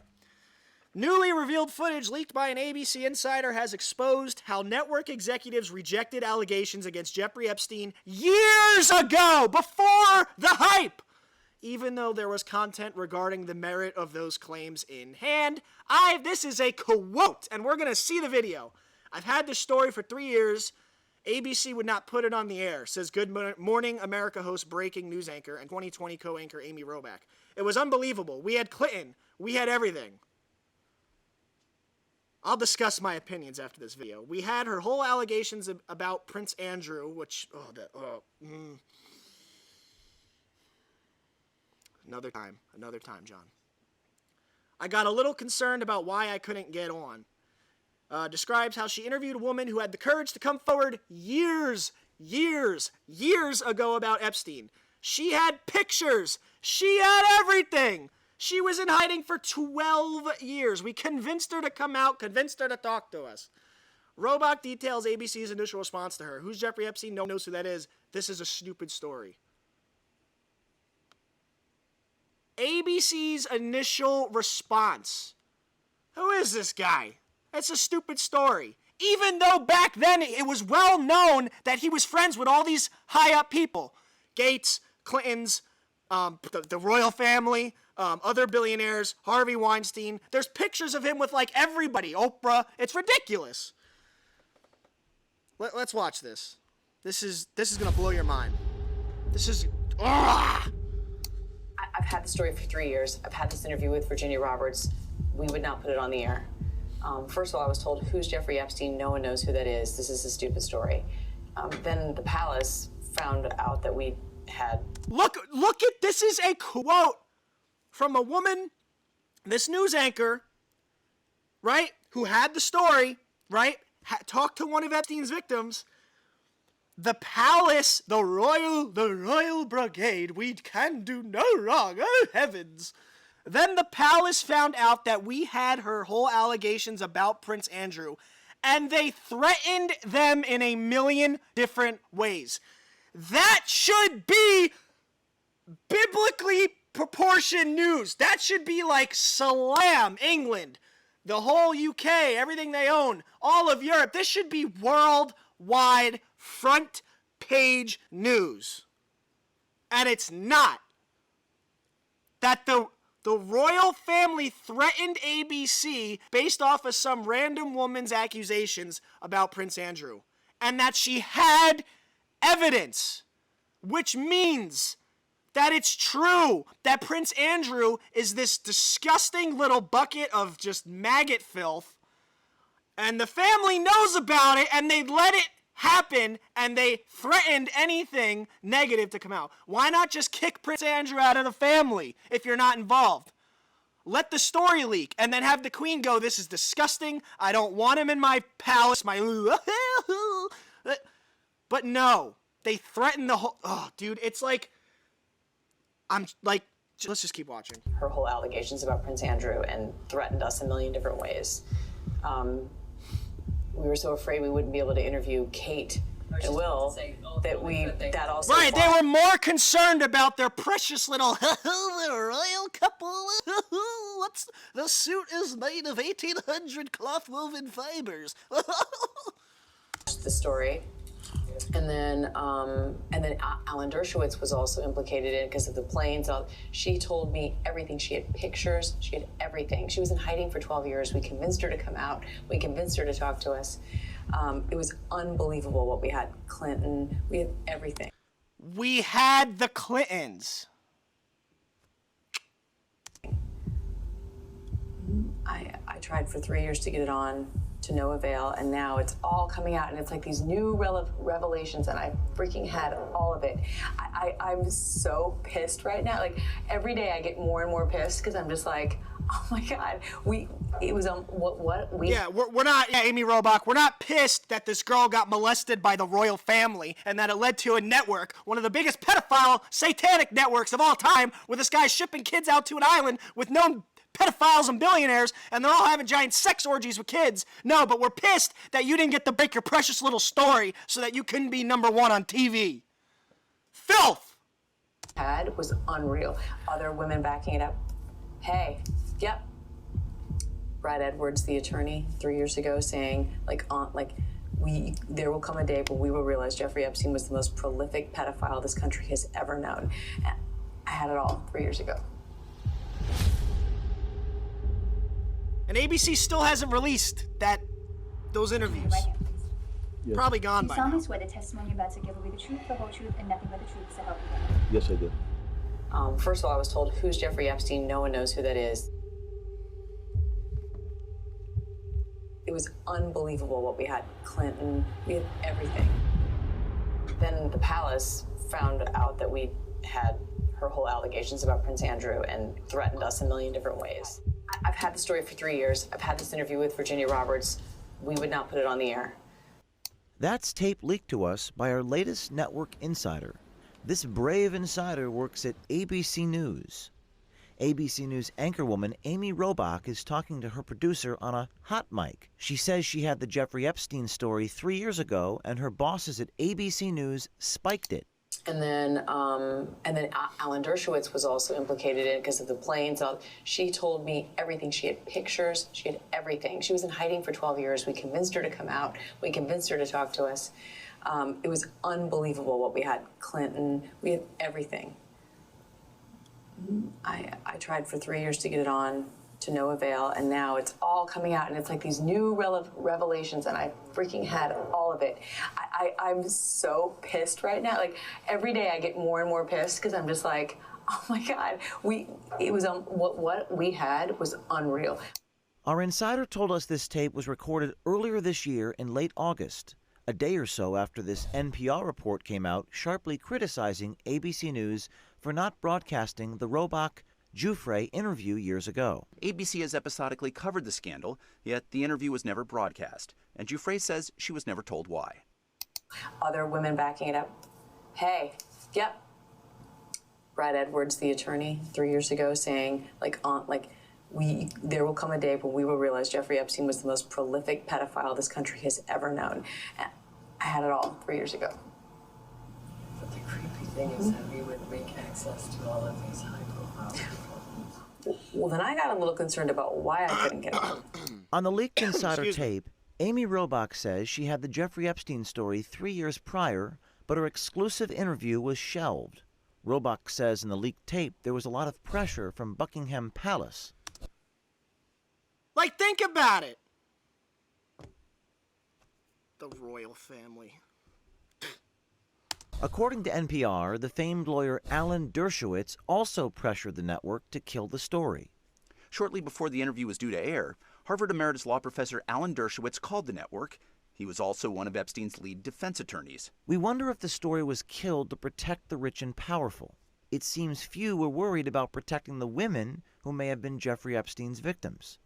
Newly revealed footage leaked by an ABC insider has exposed how network executives rejected allegations against Jeffrey Epstein years ago, before the hype. Even though there was content regarding the merit of those claims in hand. This is a quote, and we're going to see the video. I've had this story for 3 years. ABC would not put it on the air, says Good Morning America host, breaking news anchor, and 2020 co-anchor Amy Roback. It was unbelievable. We had Clinton. We had everything. I'll discuss my opinions after this video. We had her whole allegations about Prince Andrew, which, another time, John. I got a little concerned about why I couldn't get on. Describes how she interviewed a woman who had the courage to come forward years ago about Epstein. She had pictures. She had everything. She was in hiding for 12 years. We convinced her to come out, convinced her to talk to us. Robach details ABC's initial response to her. Who's Jeffrey Epstein? No one knows who that is. This is a stupid story. ABC's initial response. Who is this guy? It's a stupid story. Even though back then it was well known that he was friends with all these high-up people. Gates, Clintons, the royal family, other billionaires, Harvey Weinstein. There's pictures of him with like everybody, Oprah. It's ridiculous. Let's watch this. This is gonna blow your mind. This is. I've had the story for 3 years. I've had this interview with Virginia Roberts. We would not put it on the air. First of all, I was told, who's Jeffrey Epstein? No one knows who that is. This is a stupid story. Then the palace found out that we had... Look at, this is a quote from a woman, this news anchor, right, who had the story, right, talked to one of Epstein's victims. The palace, the royal brigade, we can do no wrong, oh heavens. Then the palace found out that we had her whole allegations about Prince Andrew, and they threatened them in a million different ways. That should be biblically proportioned news. That should be like Salam, England, the whole UK, everything they own, all of Europe. This should be worldwide front page news. And it's not. That the royal family threatened ABC based off of some random woman's accusations about Prince Andrew. And that she had evidence, which means that it's true that Prince Andrew is this disgusting little bucket of just maggot filth, and the family knows about it, and they let it happen, and they threatened anything negative to come out. Why not just kick Prince Andrew out of the family if you're not involved? Let the story leak, and then have the Queen go, this is disgusting, I don't want him in my palace, But no, they threatened the whole... Oh, dude, it's like... let's just keep watching. Her whole allegations about Prince Andrew and threatened us a million different ways. We were so afraid we wouldn't be able to interview Kate and Will that also... Right, they were more concerned about their precious little royal couple. The suit is made of 1800 cloth woven fibers. The story. And then Alan Dershowitz was also implicated in it because of the planes. She told me everything. She had pictures. She had everything. She was in hiding for 12 years. We convinced her to come out. We convinced her to talk to us. It was unbelievable what we had. Clinton. We had everything. We had the Clintons. I tried for 3 years to get it on, to no avail, and now it's all coming out, and it's like these new revelations, and I freaking had all of it. I'm so pissed right now. Like, every day I get more and more pissed because I'm just like, oh my God, we're not, Amy Robach, we're not pissed that this girl got molested by the royal family and that it led to a network, one of the biggest pedophile satanic networks of all time, where this guy's shipping kids out to an island with known pedophiles and billionaires, and they're all having giant sex orgies with kids. No, but we're pissed that you didn't get to break your precious little story so that you couldn't be #1 on TV. Filth! Had was unreal. Other women backing it up. Hey, yep. Brad Edwards, the attorney, 3 years ago, saying, there will come a day when we will realize Jeffrey Epstein was the most prolific pedophile this country has ever known. And I had it all 3 years ago. And ABC still hasn't released those interviews. Right hand, yes. Probably gone by now. You solemnly swear the testimony you're about to give will be the truth, the whole truth, and nothing but the truth, so help you God. Yes, I do. First of all, I was told, who's Jeffrey Epstein? No one knows who that is. It was unbelievable what we had. Clinton, we had everything. Then the palace found out that we had her whole allegations about Prince Andrew and threatened us a million different ways. I've had the story for 3 years. I've had this interview with Virginia Roberts. We would not put it on the air. That's tape leaked to us by our latest network insider. This brave insider works at ABC News. ABC News anchorwoman Amy Robach is talking to her producer on a hot mic. She says she had the Jeffrey Epstein story 3 years ago, and her bosses at ABC News spiked it. And then Alan Dershowitz was also implicated in it because of the planes. She told me everything. She had pictures. She had everything. She was in hiding for 12 years. We convinced her to come out. We convinced her to talk to us. It was unbelievable what we had. Clinton, we had everything. I tried for 3 years to get it on, to no avail, and now it's all coming out, and it's like these new revelations, and I freaking had all of it. I'm so pissed right now. Like, every day I get more and more pissed because I'm just like, oh my God, what we had was unreal. Our insider told us this tape was recorded earlier this year in late August, a day or so after this NPR report came out sharply criticizing ABC News for not broadcasting the Robach-Giuffre interview years ago. ABC has episodically covered the scandal, yet the interview was never broadcast, and Giuffre says she was never told why. Other women backing it up. Hey, yep. Brad Edwards, the attorney, 3 years ago, saying, there will come a day when we will realize Jeffrey Epstein was the most prolific pedophile this country has ever known. I had it all 3 years ago. But the creepy thing is that we would make access to all of these high-profile people. Well, then I got a little concerned about why I couldn't get it. On the leaked insider tape, Amy Robach says she had the Jeffrey Epstein story 3 years prior, but her exclusive interview was shelved. Robach says in the leaked tape there was a lot of pressure from Buckingham Palace. Like, think about it. The royal family. According to NPR, the famed lawyer Alan Dershowitz also pressured the network to kill the story. Shortly before the interview was due to air, Harvard emeritus law professor Alan Dershowitz called the network. He was also one of Epstein's lead defense attorneys. We wonder if the story was killed to protect the rich and powerful. It seems few were worried about protecting the women who may have been Jeffrey Epstein's victims.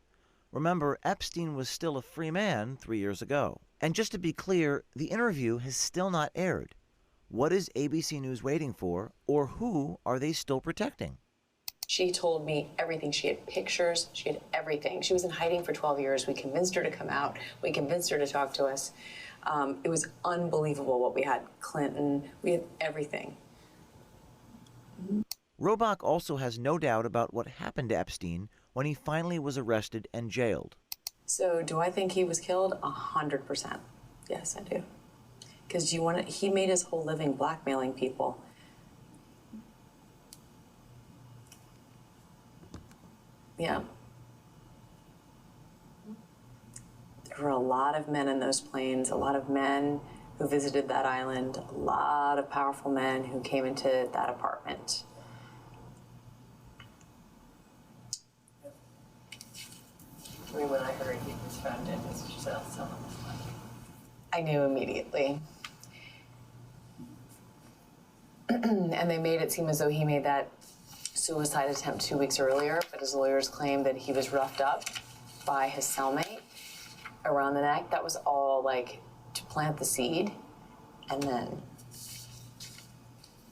Remember, Epstein was still a free man 3 years ago. And just to be clear, the interview has still not aired. What is ABC News waiting for, or who are they still protecting? She told me everything. She had pictures. She had everything. She was in hiding for 12 years. We convinced her to come out. We convinced her to talk to us. It was unbelievable what we had. Clinton, we had everything. Robach also has no doubt about what happened to Epstein when he finally was arrested and jailed. So do I think he was killed? 100%. Yes, I do. Because he made his whole living blackmailing people. Yeah. There were a lot of men in those planes, a lot of men who visited that island, a lot of powerful men who came into that apartment. I mean, when I heard he was found in his cell, I knew immediately. And they made it seem as though he made that suicide attempt 2 weeks earlier, but his lawyers claimed that he was roughed up by his cellmate around the neck. That was all like to plant the seed, and then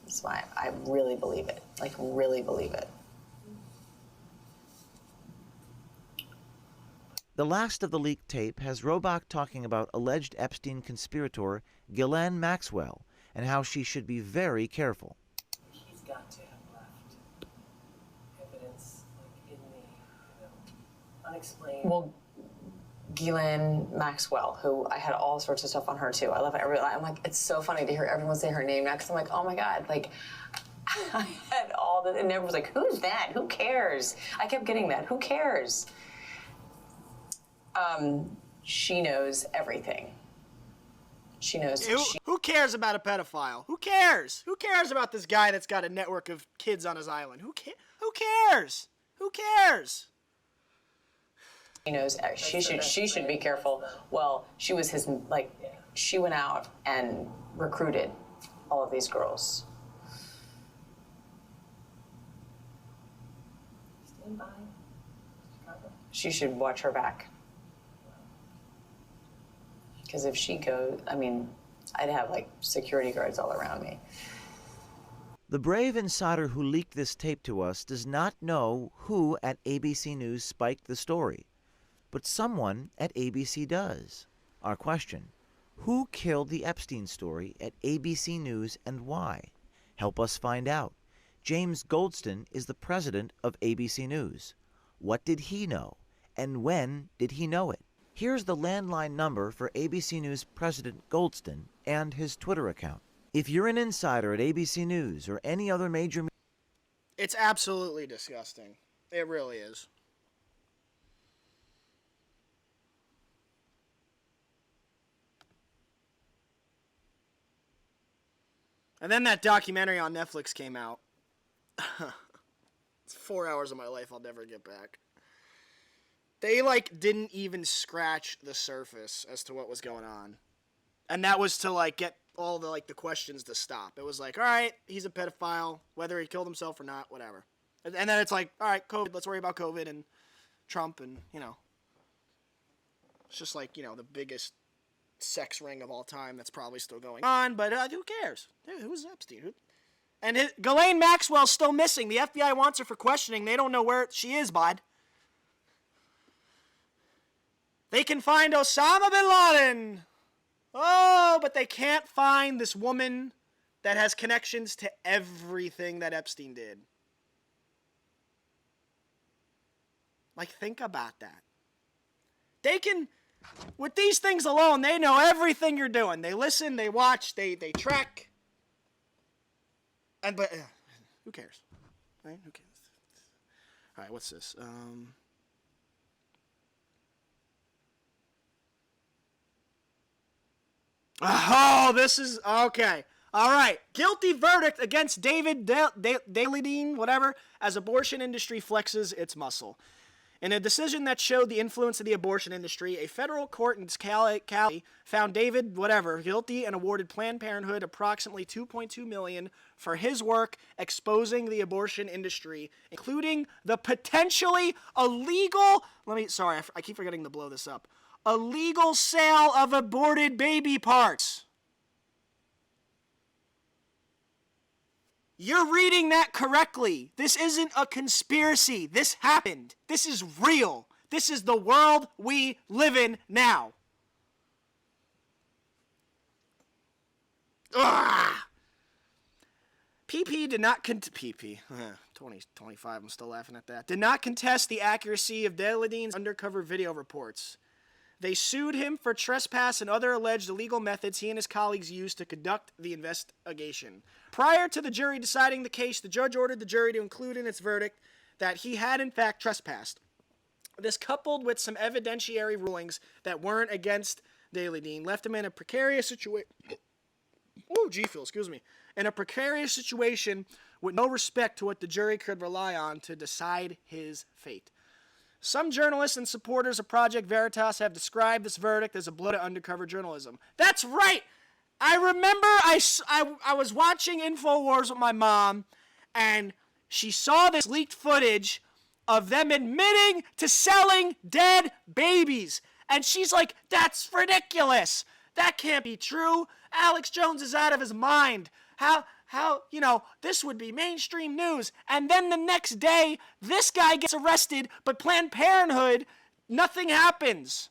that's why I really believe it. Like, really believe it. The last of the leaked tape has Robach talking about alleged Epstein conspirator Ghislaine Maxwell and how she should be very careful. He's got to have left evidence, like, in the, unexplained. Well, Ghislaine Maxwell, who I had all sorts of stuff on her too. I love it. I'm like, it's so funny to hear everyone say her name now, because I'm like, oh my God, like, I had all the, and everyone was like, who's that? Who cares? I kept getting that. Who cares? She knows everything. She knows. Who cares about a pedophile? Who cares? Who cares about this guy that's got a network of kids on his island? Who cares? Who cares? She should be careful. Well, she was his, like, she went out and recruited all of these girls. Stand by. She should watch her back. Because if she goes, I mean, I'd have like security guards all around me. The brave insider who leaked this tape to us does not know who at ABC News spiked the story, but someone at ABC does. Our question: who killed the Epstein story at ABC News and why? Help us find out. James Goldston is the president of ABC News. What did he know, and when did he know it? Here's the landline number for ABC News President Goldston and his Twitter account. If you're an insider at ABC News or any other major... It's absolutely disgusting. It really is. And then that documentary on Netflix came out. It's 4 hours of my life I'll never get back. They, like, didn't even scratch the surface as to what was going on. And that was to, like, get all the, like, the questions to stop. It was like, all right, he's a pedophile, whether he killed himself or not, whatever. And then it's like, all right, COVID, let's worry about COVID and Trump and, you know. It's just like, you know, the biggest sex ring of all time that's probably still going on, but who cares? Who's Epstein? And Ghislaine Maxwell's still missing. The FBI wants her for questioning. They don't know where she is, bud. They can find Osama bin Laden. Oh, but they can't find this woman that has connections to everything that Epstein did. Like, think about that. They can, with these things alone, they know everything you're doing. They listen, they watch, they track. But who cares? Right? Who cares? All right, what's this? Oh, this is okay. All right. Guilty verdict against David Daleidine, whatever, as abortion industry flexes its muscle. In a decision that showed the influence of the abortion industry, a federal court in Cali found David, guilty and awarded Planned Parenthood approximately $2.2 million for his work exposing the abortion industry, including the potentially illegal, I keep forgetting to blow this up, illegal sale of aborted baby parts. You're reading that correctly. This isn't a conspiracy. This happened. This is real. This is the world we live in now. Ugh. PP did not 2025, I'm still laughing at that. Did not contest the accuracy of Daleidine's undercover video reports. They sued him for trespass and other alleged illegal methods he and his colleagues used to conduct the investigation. Prior to the jury deciding the case, the judge ordered the jury to include in its verdict that he had in fact trespassed. This, coupled with some evidentiary rulings that weren't against Daleidine, left him in a precarious situation. In a precarious situation with no respect to what the jury could rely on to decide his fate. Some journalists and supporters of Project Veritas have described this verdict as a blow to undercover journalism. That's right! I remember I was watching InfoWars with my mom, and she saw this leaked footage of them admitting to selling dead babies. And she's like, that's ridiculous! That can't be true! Alex Jones is out of his mind! How, this would be mainstream news. And then the next day, this guy gets arrested, but Planned Parenthood, nothing happens.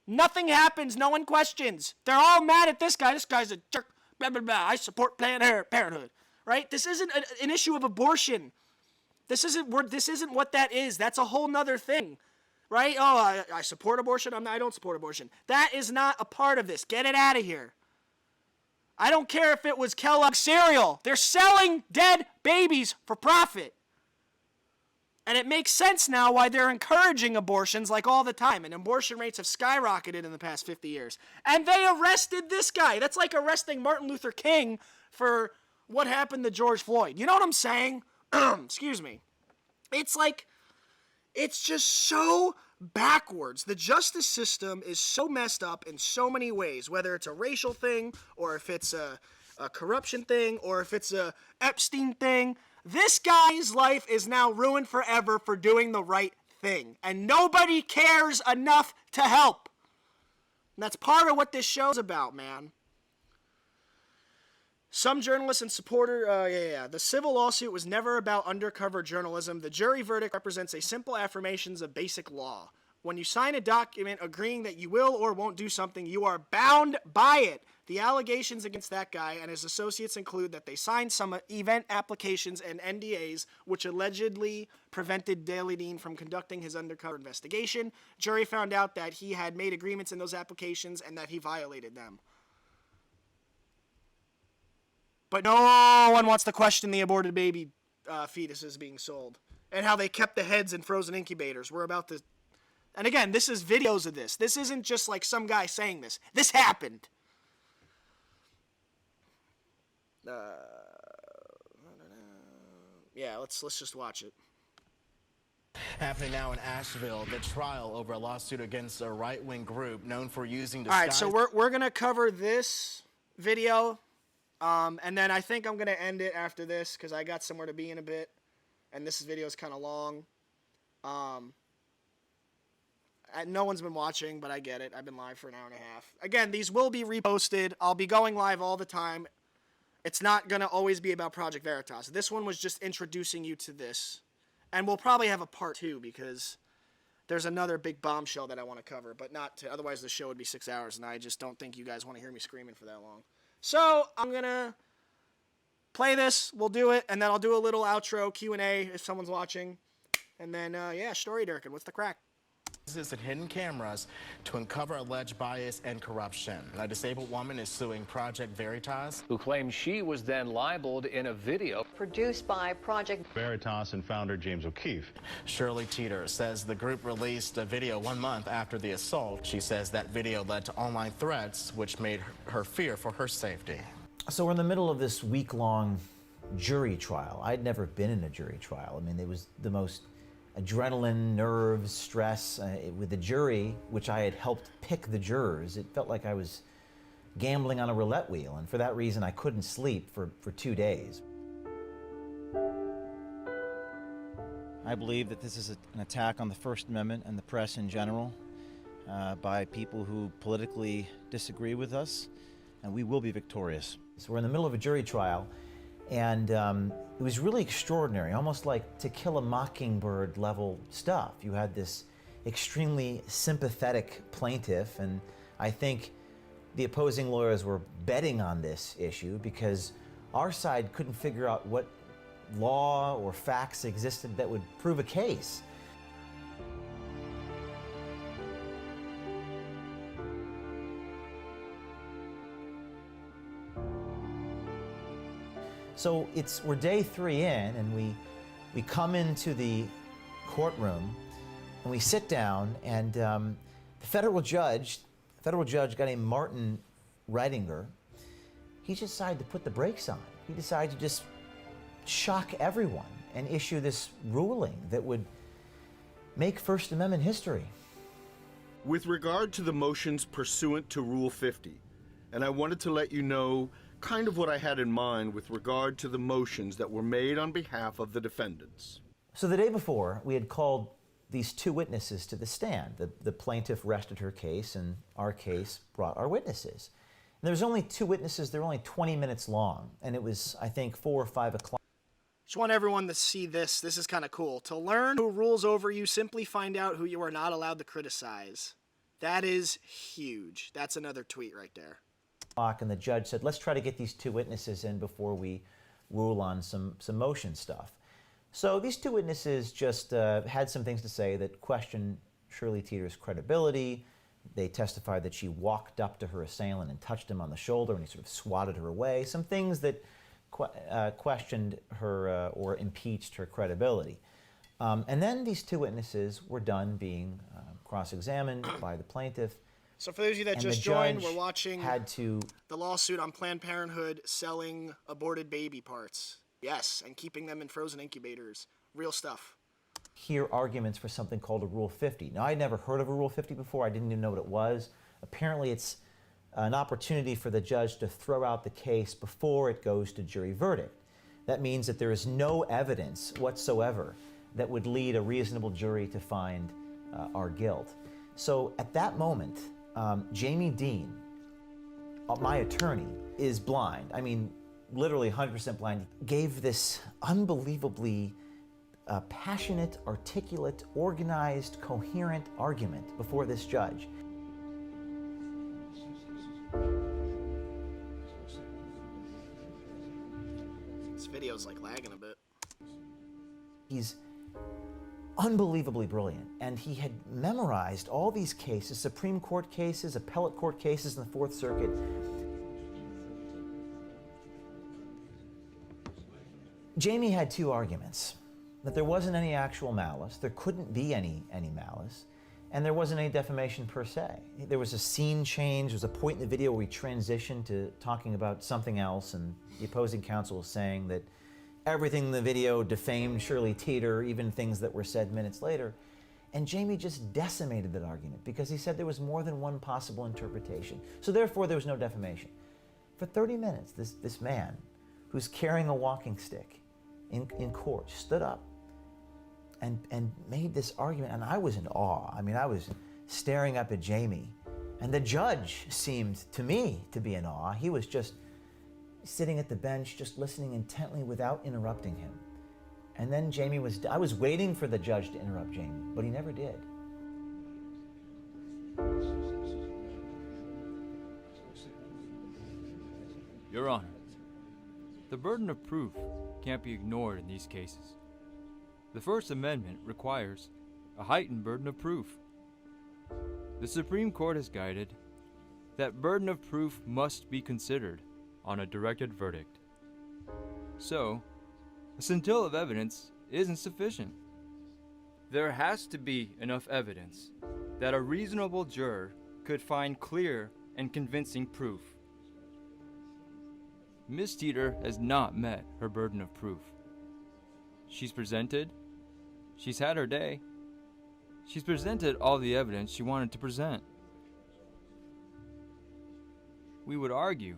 Nothing happens. No one questions. They're all mad at this guy. This guy's a jerk. Blah, blah, blah. I support Planned Parenthood. Right? This isn't an issue of abortion. This isn't what that is. That's a whole nother thing. Right? Oh, I support abortion. I don't support abortion. That is not a part of this. Get it out of here. I don't care if it was Kellogg's cereal. They're selling dead babies for profit. And it makes sense now why they're encouraging abortions like all the time. And abortion rates have skyrocketed in the past 50 years. And they arrested this guy. That's like arresting Martin Luther King for what happened to George Floyd. You know what I'm saying? Excuse me. It's like, it's just so backwards. The justice system is so messed up in so many ways, whether it's a racial thing, or if it's a corruption thing, or if it's a Epstein thing. This guy's life is now ruined forever for doing the right thing, and nobody cares enough to help. And that's part of what this show's about, man. Some journalists and supporter, the civil lawsuit was never about undercover journalism. The jury verdict represents a simple affirmations of basic law. When you sign a document agreeing that you will or won't do something, you are bound by it. The allegations against that guy and his associates include that they signed some event applications and NDAs, which allegedly prevented Daley Dean from conducting his undercover investigation. Jury found out that he had made agreements in those applications and that he violated them. But no one wants to question the aborted baby fetuses being sold and how they kept the heads in frozen incubators. We're about to... And again, this is videos of this. This isn't just like some guy saying this. This happened. Yeah, let's just watch it. Happening now in Asheville, the trial over a lawsuit against a right-wing group known for using... All right, so we're going to cover this video, and then I think I'm going to end it after this because I got somewhere to be in a bit, and this video is kind of long. No one's been watching, but I get it. I've been live for an hour and a half. Again, these will be reposted. I'll be going live all the time. It's not going to always be about Project Veritas. This one was just introducing you to this. And we'll probably have a part 2 because there's another big bombshell that I want to cover, but not to, otherwise the show would be 6 hours, and I just don't think you guys want to hear me screaming for that long. So I'm going to play this. We'll do it, and then I'll do a little outro Q&A if someone's watching. And then, yeah, Story Durkin, what's the crack? And hidden cameras to uncover alleged bias and corruption. A disabled woman is suing Project Veritas, who claims she was then libeled in a video produced by Project Veritas and founder James O'Keefe. Shirley Teeter says the group released a video 1 month after the assault. She says that video led to online threats, which made her fear for her safety. So we're in the middle of this week-long jury trial. I'd never been in a jury trial. I mean, it was the most adrenaline, nerves, stress. With the jury, which I had helped pick the jurors, it felt like I was gambling on a roulette wheel, and for that reason I couldn't sleep for 2 days. I believe that this is an attack on the First Amendment and the press in general by people who politically disagree with us, and we will be victorious. So we're in the middle of a jury trial, and it was really extraordinary, almost like To Kill a Mockingbird level stuff. You had this extremely sympathetic plaintiff, and I think the opposing lawyers were betting on this issue because our side couldn't figure out what law or facts existed that would prove a case. So we're day 3 in, and we come into the courtroom, and we sit down, and the federal judge, a guy named Martin Reitinger, he decided to put the brakes on. He decided to just shock everyone and issue this ruling that would make First Amendment history. With regard to the motions pursuant to Rule 50, and I wanted to let you know kind of what I had in mind with regard to the motions that were made on behalf of the defendants. So the day before, we had called these 2 witnesses to the stand. The plaintiff rested her case, and our case brought our witnesses. And there was only 2 witnesses. They were only 20 minutes long, and it was, I think, 4 or 5 o'clock. Just want everyone to see this. This is kind of cool. To learn who rules over you, simply find out who you are not allowed to criticize. That is huge. That's another tweet right there. And the judge said, let's try to get these 2 witnesses in before we rule on some motion stuff. So these 2 witnesses just had some things to say that questioned Shirley Teeter's credibility. They testified that she walked up to her assailant and touched him on the shoulder, and he sort of swatted her away. Some things that questioned her or impeached her credibility. And then these 2 witnesses were done being cross-examined by the plaintiff. So for those of you that just joined, we're watching the lawsuit on Planned Parenthood selling aborted baby parts. Yes, and keeping them in frozen incubators. Real stuff. hear arguments for something called a Rule 50. Now, I'd never heard of a Rule 50 before. I didn't even know what it was. Apparently, it's an opportunity for the judge to throw out the case before it goes to jury verdict. That means that there is no evidence whatsoever that would lead a reasonable jury to find our guilt. So at that moment, Jamie Dean, my attorney, is blind. I mean, literally 100% blind. Gave this unbelievably passionate, articulate, organized, coherent argument before this judge. This video's like lagging a bit. He's unbelievably brilliant, and he had memorized all these cases, Supreme Court cases, appellate court cases in the Fourth Circuit. Jamie had two arguments: that there wasn't any actual malice, there couldn't be any malice, and there wasn't any defamation per se. There was a scene change, there was a point in the video where we transitioned to talking about something else, and the opposing counsel was saying that everything in the video defamed Shirley Teeter, even things that were said minutes later. And Jamie just decimated that argument because he said there was more than one possible interpretation. So therefore, there was no defamation. For 30 minutes, this man who's carrying a walking stick in court stood up and made this argument, and I was in awe. I mean, I was staring up at Jamie, and the judge seemed to me to be in awe. He was just sitting at the bench, just listening intently without interrupting him. And then I was waiting for the judge to interrupt Jamie, but he never did. Your Honor, the burden of proof can't be ignored in these cases. The First Amendment requires a heightened burden of proof. The Supreme Court has guided that burden of proof must be considered on a directed verdict. So, a scintilla of evidence isn't sufficient. There has to be enough evidence that a reasonable juror could find clear and convincing proof. Ms. Teeter has not met her burden of proof. She's had her day. She's presented all the evidence she wanted to present. We would argue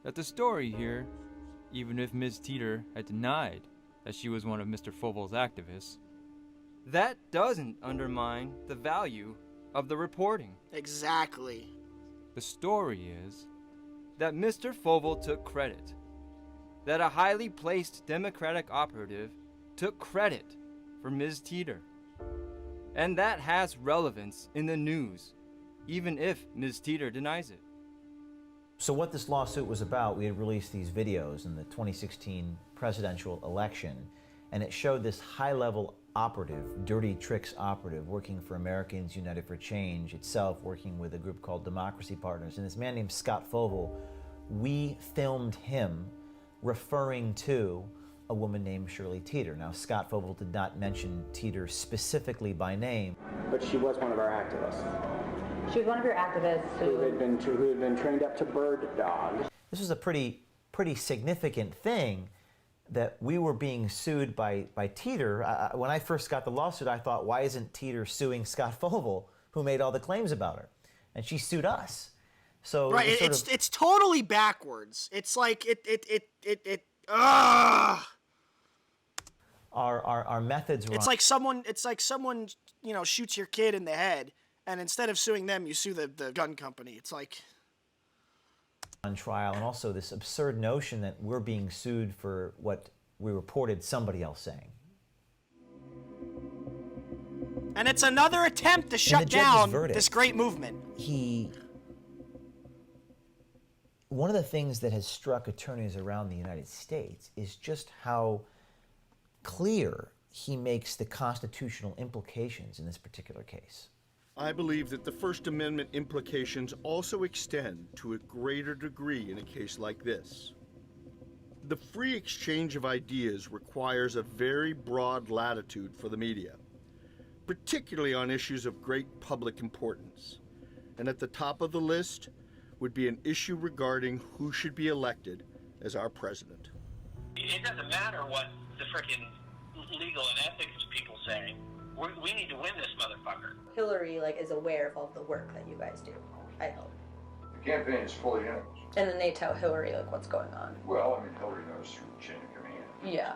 that the story here, even if Ms. Teeter had denied that she was one of Mr. Fovel's activists, that doesn't undermine the value of the reporting. Exactly. The story is that Mr. Fovel took credit, that a highly placed Democratic operative took credit for Ms. Teeter, and that has relevance in the news, even if Ms. Teeter denies it. So what this lawsuit was about, we had released these videos in the 2016 presidential election, and it showed this high-level operative, dirty tricks operative, working for Americans United for Change, itself working with a group called Democracy Partners. And this man named Scott Fovel, we filmed him referring to a woman named Shirley Teeter. Now, Scott Fovel did not mention Teeter specifically by name. But she was one of our activists. She was one of your activists who had been trained up to bird dog. This was a pretty significant thing, that we were being sued by Teeter. When I first got the lawsuit, I thought, why isn't Teeter suing Scott Fovel, who made all the claims about her? And she sued us. So right, it's totally backwards. It's like our methods were. It's like someone shoots your kid in the head, and instead of suing them, you sue the gun company. It's like on trial, and also this absurd notion that we're being sued for what we reported somebody else saying. And it's another attempt to shut down this great movement. One of the things that has struck attorneys around the United States is just how clear he makes the constitutional implications in this particular case. I believe that the First Amendment implications also extend to a greater degree in a case like this. The free exchange of ideas requires a very broad latitude for the media, particularly on issues of great public importance. And at the top of the list would be an issue regarding who should be elected as our president. It doesn't matter what the frickin' legal and ethics people saying, we need to win this motherfucker. Hillary is aware of all the work that you guys do, I hope. The campaign is fully in. And then they tell Hillary what's going on. Well, I mean, Hillary knows through the chain of command. Yeah.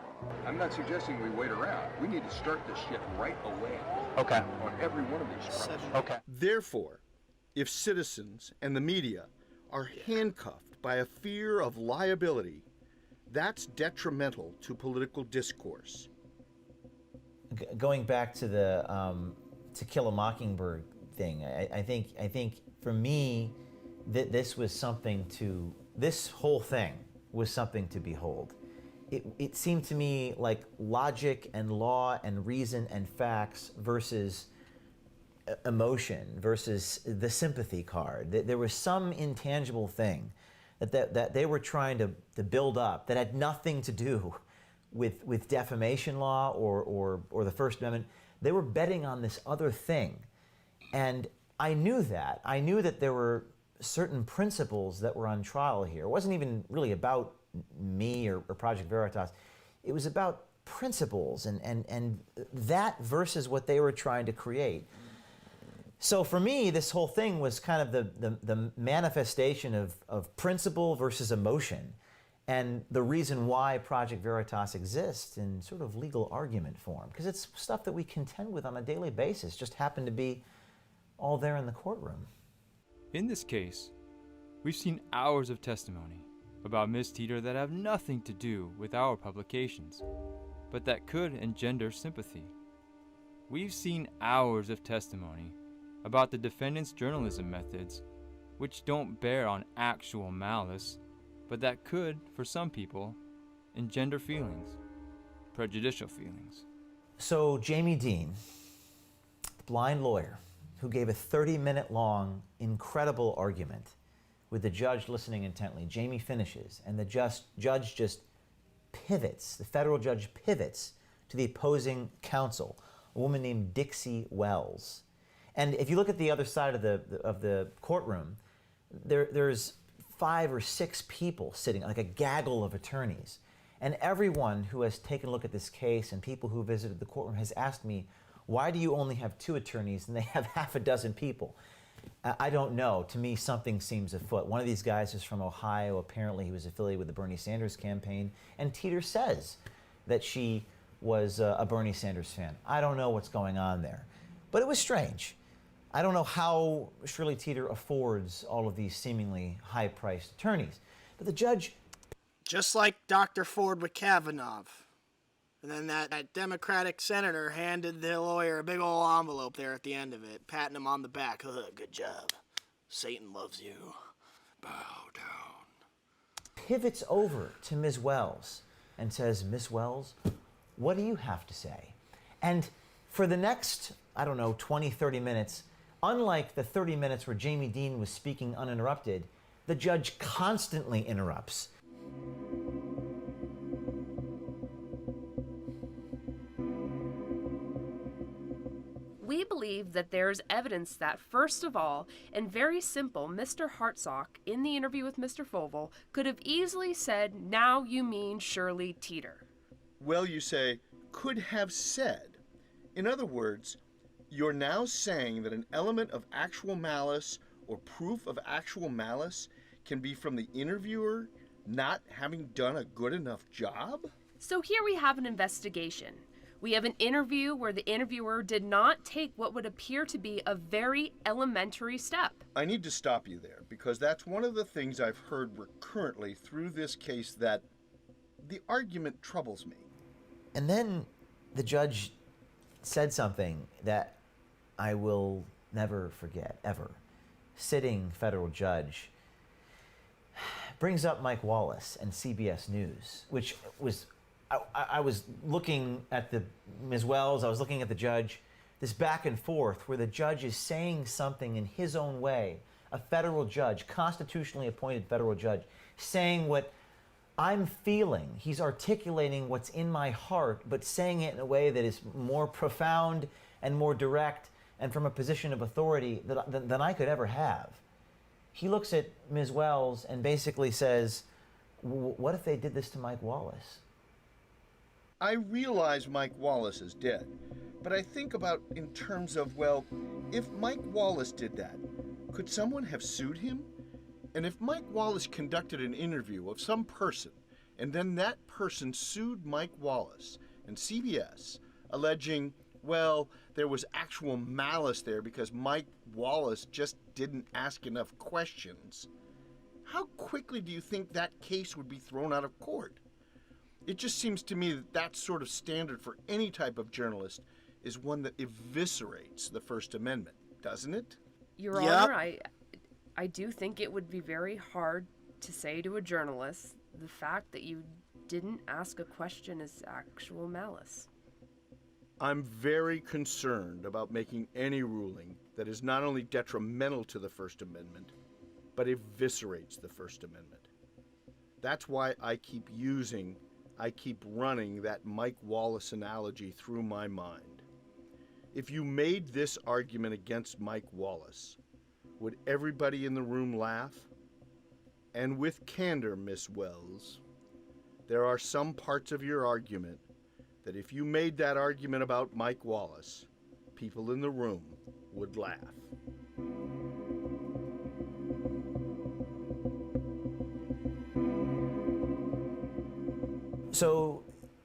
I'm not suggesting we wait around. We need to start this shit right away. Okay. On every one of these fronts. Okay. Therefore, if citizens and the media are handcuffed by a fear of liability, that's detrimental to political discourse. Going back to the To Kill a Mockingbird thing, I think for me that this whole thing was something to behold. It seemed to me like logic and law and reason and facts versus emotion versus the sympathy card. There was some intangible thing that they were trying to build up that had nothing to do with defamation law or the First Amendment. They were betting on this other thing. And I knew that. I knew that there were certain principles that were on trial here. It wasn't even really about me or Project Veritas. It was about principles and that versus what they were trying to create. So for me, this whole thing was kind of the manifestation of principle versus emotion, and the reason why Project Veritas exists in sort of legal argument form, because it's stuff that we contend with on a daily basis, just happened to be all there in the courtroom. In this case, we've seen hours of testimony about Ms. Teeter that have nothing to do with our publications, but that could engender sympathy. We've seen hours of testimony about the defendant's journalism methods, which don't bear on actual malice, but that could, for some people, engender feelings, prejudicial feelings. So Jamie Dean, the blind lawyer, who gave a 30-minute long, incredible argument with the judge listening intently. Jamie finishes, and the judge just pivots, the federal judge pivots to the opposing counsel, a woman named Dixie Wells. And if you look at the other side of the courtroom, there's 5 or 6 people sitting, like a gaggle of attorneys. And everyone who has taken a look at this case and people who visited the courtroom has asked me, why do you only have 2 attorneys and they have half a dozen people? I don't know. To me, something seems afoot. One of these guys is from Ohio. Apparently, he was affiliated with the Bernie Sanders campaign. And Teeter says that she was a Bernie Sanders fan. I don't know what's going on there. But it was strange. I don't know how Shirley Teeter affords all of these seemingly high-priced attorneys. But the judge... Just like Dr. Ford with Kavanaugh. And then that Democratic senator handed the lawyer a big old envelope there at the end of it, patting him on the back. Good job. Satan loves you. Bow down. Pivots over to Ms. Wells and says, Ms. Wells, what do you have to say? And for the next, 20, 30 minutes, unlike the 30 minutes where Jamie Dean was speaking uninterrupted, the judge constantly interrupts. We believe that there's evidence that, first of all, and very simple, Mr. Hartsock, in the interview with Mr. Fovel, could have easily said, now you mean Shirley Teeter. Well, you say, could have said. In other words, you're now saying that an element of actual malice or proof of actual malice can be from the interviewer not having done a good enough job? So here we have an investigation. We have an interview where the interviewer did not take what would appear to be a very elementary step. I need to stop you there, because that's one of the things I've heard recurrently through this case, that the argument troubles me. And then the judge said something that I will never forget, ever. Sitting federal judge brings up Mike Wallace and CBS News, which was... I was looking at Ms. Wells, I was looking at the judge, this back and forth where the judge is saying something in his own way, a federal judge, constitutionally appointed federal judge, saying what I'm feeling. He's articulating what's in my heart, but saying it in a way that is more profound and more direct and from a position of authority than I could ever have. He looks at Ms. Wells and basically says, what if they did this to Mike Wallace? I realize Mike Wallace is dead, but I think about in terms of, well, if Mike Wallace did that, could someone have sued him? And if Mike Wallace conducted an interview of some person, and then that person sued Mike Wallace and CBS, alleging, well, there was actual malice there because Mike Wallace just didn't ask enough questions, how quickly do you think that case would be thrown out of court? It just seems to me that that sort of standard for any type of journalist is one that eviscerates the First Amendment, doesn't it? Your Honor, I do think it would be very hard to say to a journalist the fact that you didn't ask a question is actual malice. I'm very concerned about making any ruling that is not only detrimental to the First Amendment, but eviscerates the First Amendment. That's why I keep running that Mike Wallace analogy through my mind. If you made this argument against Mike Wallace, would everybody in the room laugh? And with candor, Miss Wells, there are some parts of your argument that if you made that argument about Mike Wallace, people in the room would laugh. So,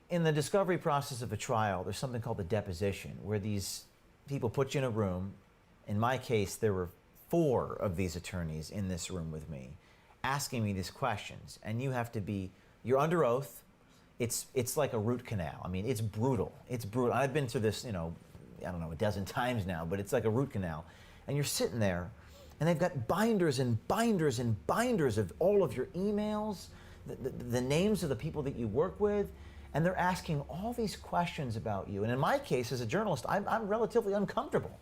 in the discovery process of a trial, there's something called the deposition, where these people put you in a room. In my case, there were 4 of these attorneys in this room with me, asking me these questions, and you have to be, you're under oath. It's like a root canal. I mean, it's brutal. It's brutal. I've been through this, I don't know, a dozen times now, but it's like a root canal. And you're sitting there, and they've got binders and binders and binders of all of your emails, the names of the people that you work with, and they're asking all these questions about you. And in my case, as a journalist, I'm relatively uncomfortable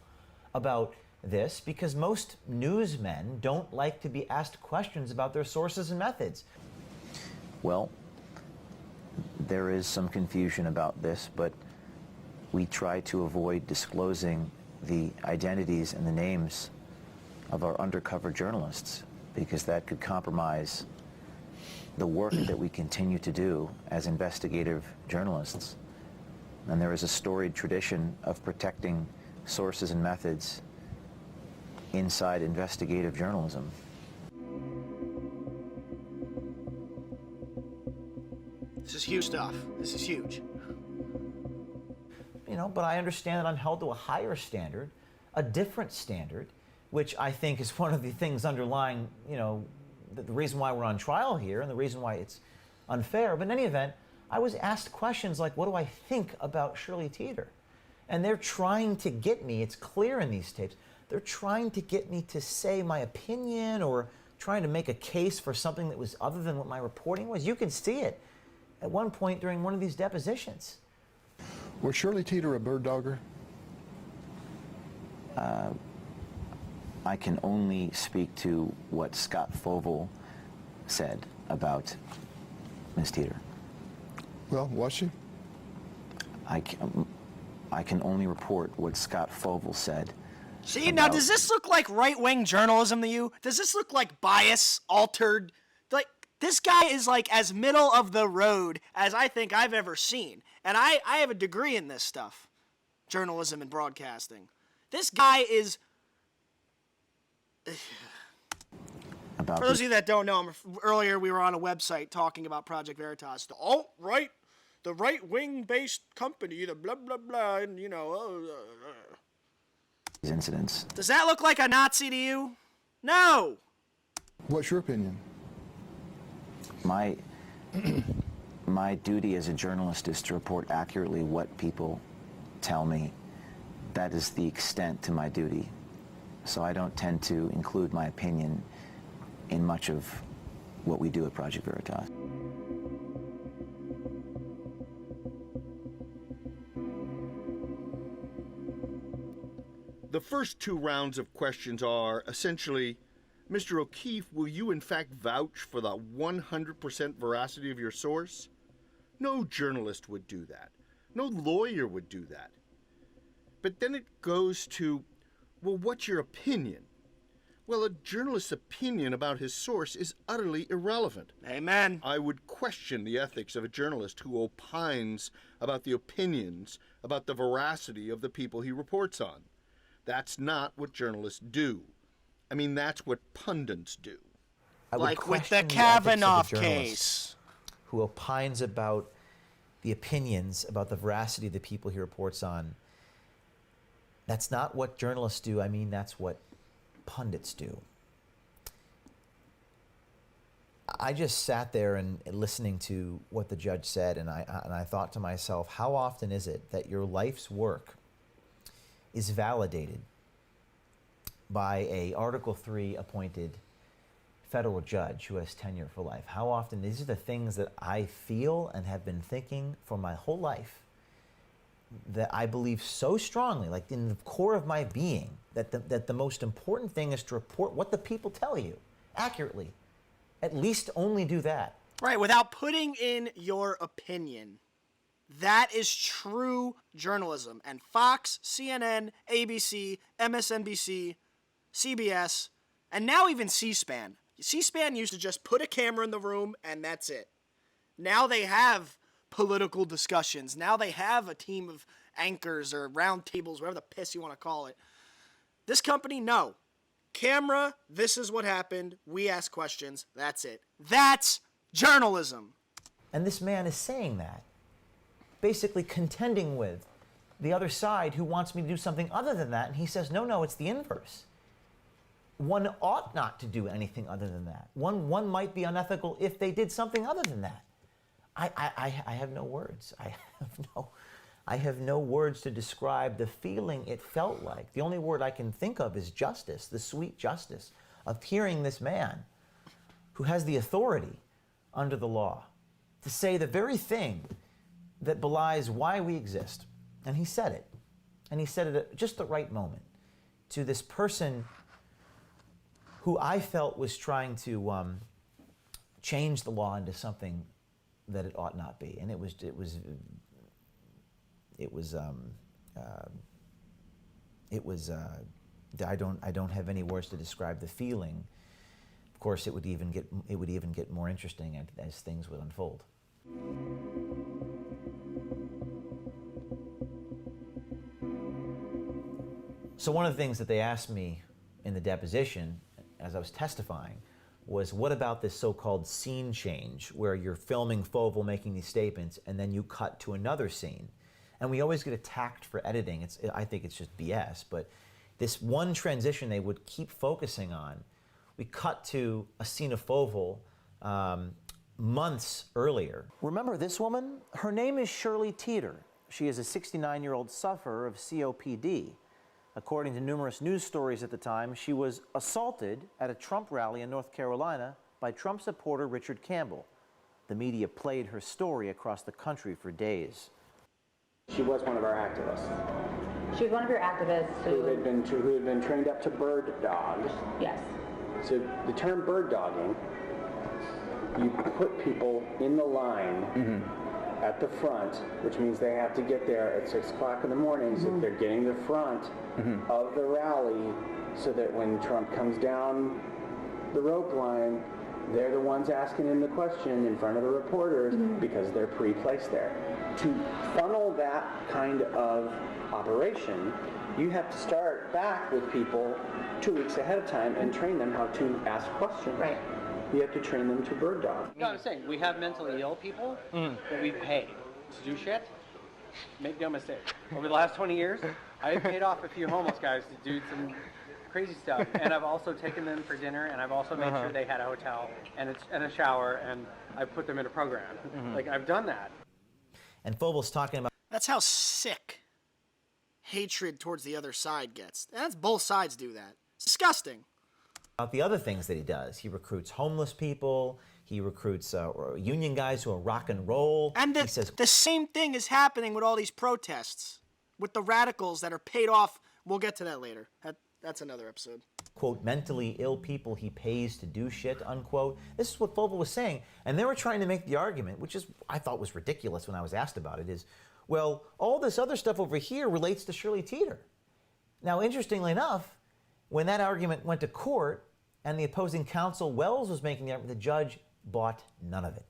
about this because most newsmen don't like to be asked questions about their sources and methods. Well, there is some confusion about this, but we try to avoid disclosing the identities and the names of our undercover journalists because that could compromise the work that we continue to do as investigative journalists. And there is a storied tradition of protecting sources and methods inside investigative journalism. This is huge stuff. This is huge. But I understand that I'm held to a higher standard, a different standard, which I think is one of the things underlying, the reason why we're on trial here and the reason why it's unfair. But in any event, I was asked questions like, what do I think about Shirley Teeter? And they're trying to get me, it's clear in these tapes, they're trying to get me to say my opinion or trying to make a case for something that was other than what my reporting was. You can see it at one point during one of these depositions. Was Shirley Teeter a bird dogger? I can only speak to what Scott Fovel said about Ms. Teeter. Well, was she? I can only report what Scott Fovel said. See, now does this look like right-wing journalism to you? Does this look like bias, altered? Like, this guy is like as middle of the road as I think I've ever seen. And I have a degree in this stuff, journalism and broadcasting. This guy is... For those of you that don't know, earlier we were on a website talking about Project Veritas. The alt-right, the right-wing based company, the blah, blah, blah, and These incidents. Does that look like a Nazi to you? No! What's your opinion? My duty as a journalist is to report accurately what people tell me. That is the extent to my duty. So I don't tend to include my opinion in much of what we do at Project Veritas. The first 2 rounds of questions are essentially, Mr. O'Keefe, will you in fact vouch for the 100% veracity of your source? No journalist would do that. No lawyer would do that. But then it goes to, well, what's your opinion? Well, a journalist's opinion about his source is utterly irrelevant. Amen. I would question the ethics of a journalist who opines about the opinions, about the veracity of the people he reports on. That's not what journalists do. I mean, that's what pundits do. I would Like with the question ethics of a Kavanaugh journalist case. who opines about the opinions, about the veracity of the people he reports on. That's not what journalists do. I mean, that's what pundits do. I just sat there and listening to what the judge said, and I thought to myself, how often is it that your life's work is validated by a Article III appointed federal judge who has tenure for life? How often? These are the things that I feel and have been thinking for my whole life, that I believe so strongly, like in the core of my being, that the most important thing is to report what the people tell you accurately. At least only do that. Right, without putting in your opinion. That is true journalism. And Fox, CNN, ABC, MSNBC, CBS, and now even C-SPAN. C-SPAN used to just put a camera in the room and that's it. Now they have political discussions. Now they have a team of anchors or round tables, whatever the piss you want to call it. This company, no. Camera, this is what happened. We ask questions. That's it. That's journalism. And this man is saying that, basically contending with the other side who wants me to do something other than that. And he says, no, it's the inverse. One ought not to do anything other than that. One might be unethical if they did something other than that. I have no words. I have no words to describe the feeling it felt like. The only word I can think of is justice, the sweet justice of hearing this man who has the authority under the law to say the very thing that belies why we exist. And he said it. And he said it at just the right moment to this person who I felt was trying to change the law into something that it ought not be. And I don't have any words to describe the feeling. Of course, it would even get more interesting as things would unfold. So one of the things that they asked me in the deposition as I was testifying was, what about this so-called scene change where you're filming Foval making these statements and then you cut to another scene? And we always get attacked for editing. I think it's just BS, but this one transition they would keep focusing on, we cut to a scene of Foval months earlier. Remember this woman? Her name is Shirley Teeter. She is a 69-year-old sufferer of COPD. According to numerous news stories at the time, she was assaulted at a Trump rally in North Carolina by Trump supporter Richard Campbell. The media played her story across the country for days. She was one of our activists. She was one of your activists who had been trained up to bird dog. Yes. So the term bird dogging, you put people in the line at the front, which means they have to get there at 6 o'clock in the morning, so they're getting the front of the rally, so that when Trump comes down the rope line, they're the ones asking him the question in front of the reporters because they're pre-placed there. To funnel that kind of operation, you have to start back with people 2 weeks ahead of time and train them how to ask questions. Right. You have to train them to bird dog. No, I'm saying, we have mentally ill people that we pay to do shit. Make no mistake. Over the last 20 years, I've paid off a few homeless guys to do some crazy stuff, and I've also taken them for dinner, and I've also made sure they had a hotel and a shower, and I put them in a program. Like, I've done that. And Foval's talking about... That's how sick hatred towards the other side gets. And that's both sides do that. It's disgusting. About the other things that he does. He recruits homeless people. He recruits union guys who are rock and roll. And he says, the same thing is happening with all these protests, with the radicals that are paid off. We'll get to that later. That's another episode. Quote, mentally ill people he pays to do shit, unquote. This is what Foval was saying. And they were trying to make the argument, which is I thought was ridiculous when I was asked about it, is, well, all this other stuff over here relates to Shirley Teeter. Now, interestingly enough, When that argument went to court and the opposing counsel, Wells, was making the argument, the judge bought none of it.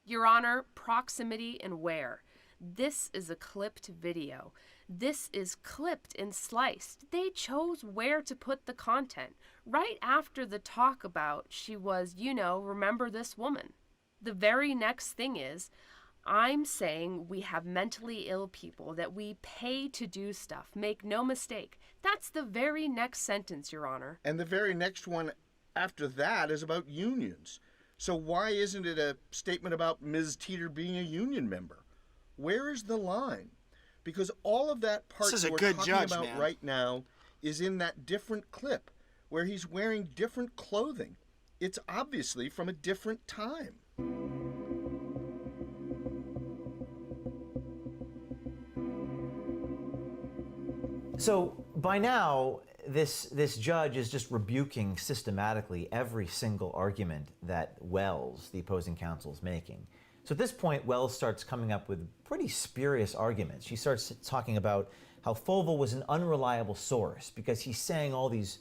Your Honor, proximity and where. This is a clipped video. This is clipped and sliced. They chose where to put the content, right after the talk about she was, remember this woman. The very next thing is, I'm saying we have mentally ill people that we pay to do stuff. Make no mistake. That's the very next sentence, Your Honor. And the very next one after that is about unions. So why isn't it a statement about Ms. Teeter being a union member? Where is the line? Because all of that part This is a we're good talking judge, about man. right now is in that different clip where he's wearing different clothing. It's obviously from a different time. So by now, this judge is just rebuking systematically every single argument that Wells, the opposing counsel, is making. So at this point, Wells starts coming up with pretty spurious arguments. She starts talking about how Foval was an unreliable source because he's saying all these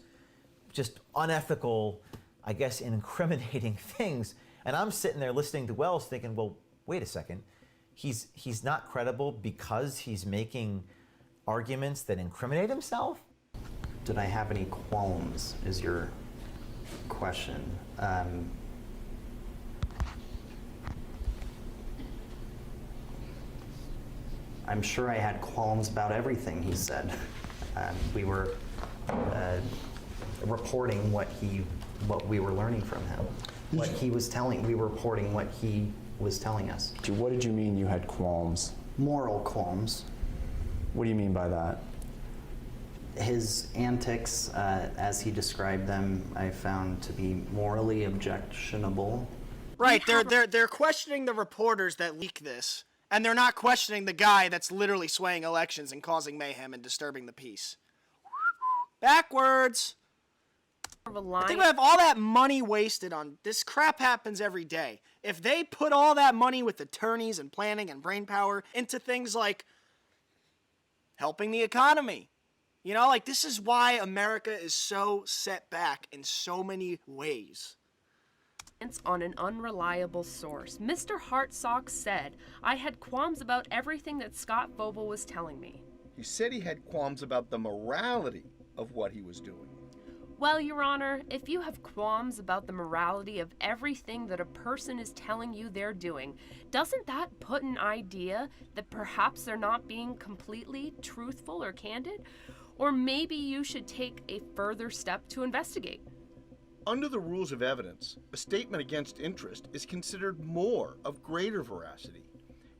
just unethical, I guess, incriminating things. And I'm sitting there listening to Wells thinking, well, wait a second. He's not credible because he's making arguments that incriminate himself? Did I have any qualms is your question. I'm sure I had qualms about everything he said. We were reporting what we were learning from him. What he was telling, we were reporting what he was telling us. What did you mean you had qualms? Moral qualms. What do you mean by that? His antics, as he described them, I found to be morally objectionable. Right, they're questioning the reporters that leak this, and they're not questioning the guy that's literally swaying elections and causing mayhem and disturbing the peace. Backwards. I think we have all that money wasted on this crap happens every day. If they put all that money with attorneys and planning and brainpower into things like helping the economy, this is why America is so set back in so many ways. On an unreliable source. Mr. Hartsock said, I had qualms about everything that Scott Foval was telling me. He said he had qualms about the morality of what he was doing. Well, Your Honor, if you have qualms about the morality of everything that a person is telling you they're doing, doesn't that put an idea that perhaps they're not being completely truthful or candid? Or maybe you should take a further step to investigate. Under the rules of evidence, a statement against interest is considered more of greater veracity.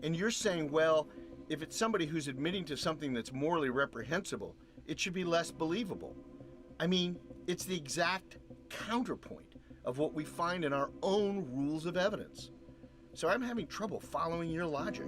And you're saying, well, if it's somebody who's admitting to something that's morally reprehensible, it should be less believable. I mean, it's the exact counterpoint of what we find in our own rules of evidence. So I'm having trouble following your logic.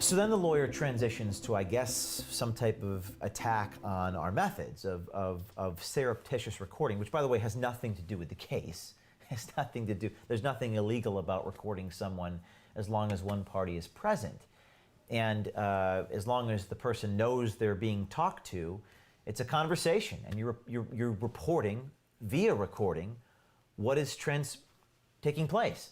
So then the lawyer transitions to, I guess, some type of attack on our methods of surreptitious recording, which, by the way, has nothing to do with the case. Has nothing to do, there's nothing illegal about recording someone as long as one party is present. And as long as the person knows they're being talked to, it's a conversation, and you're reporting via recording what is taking place.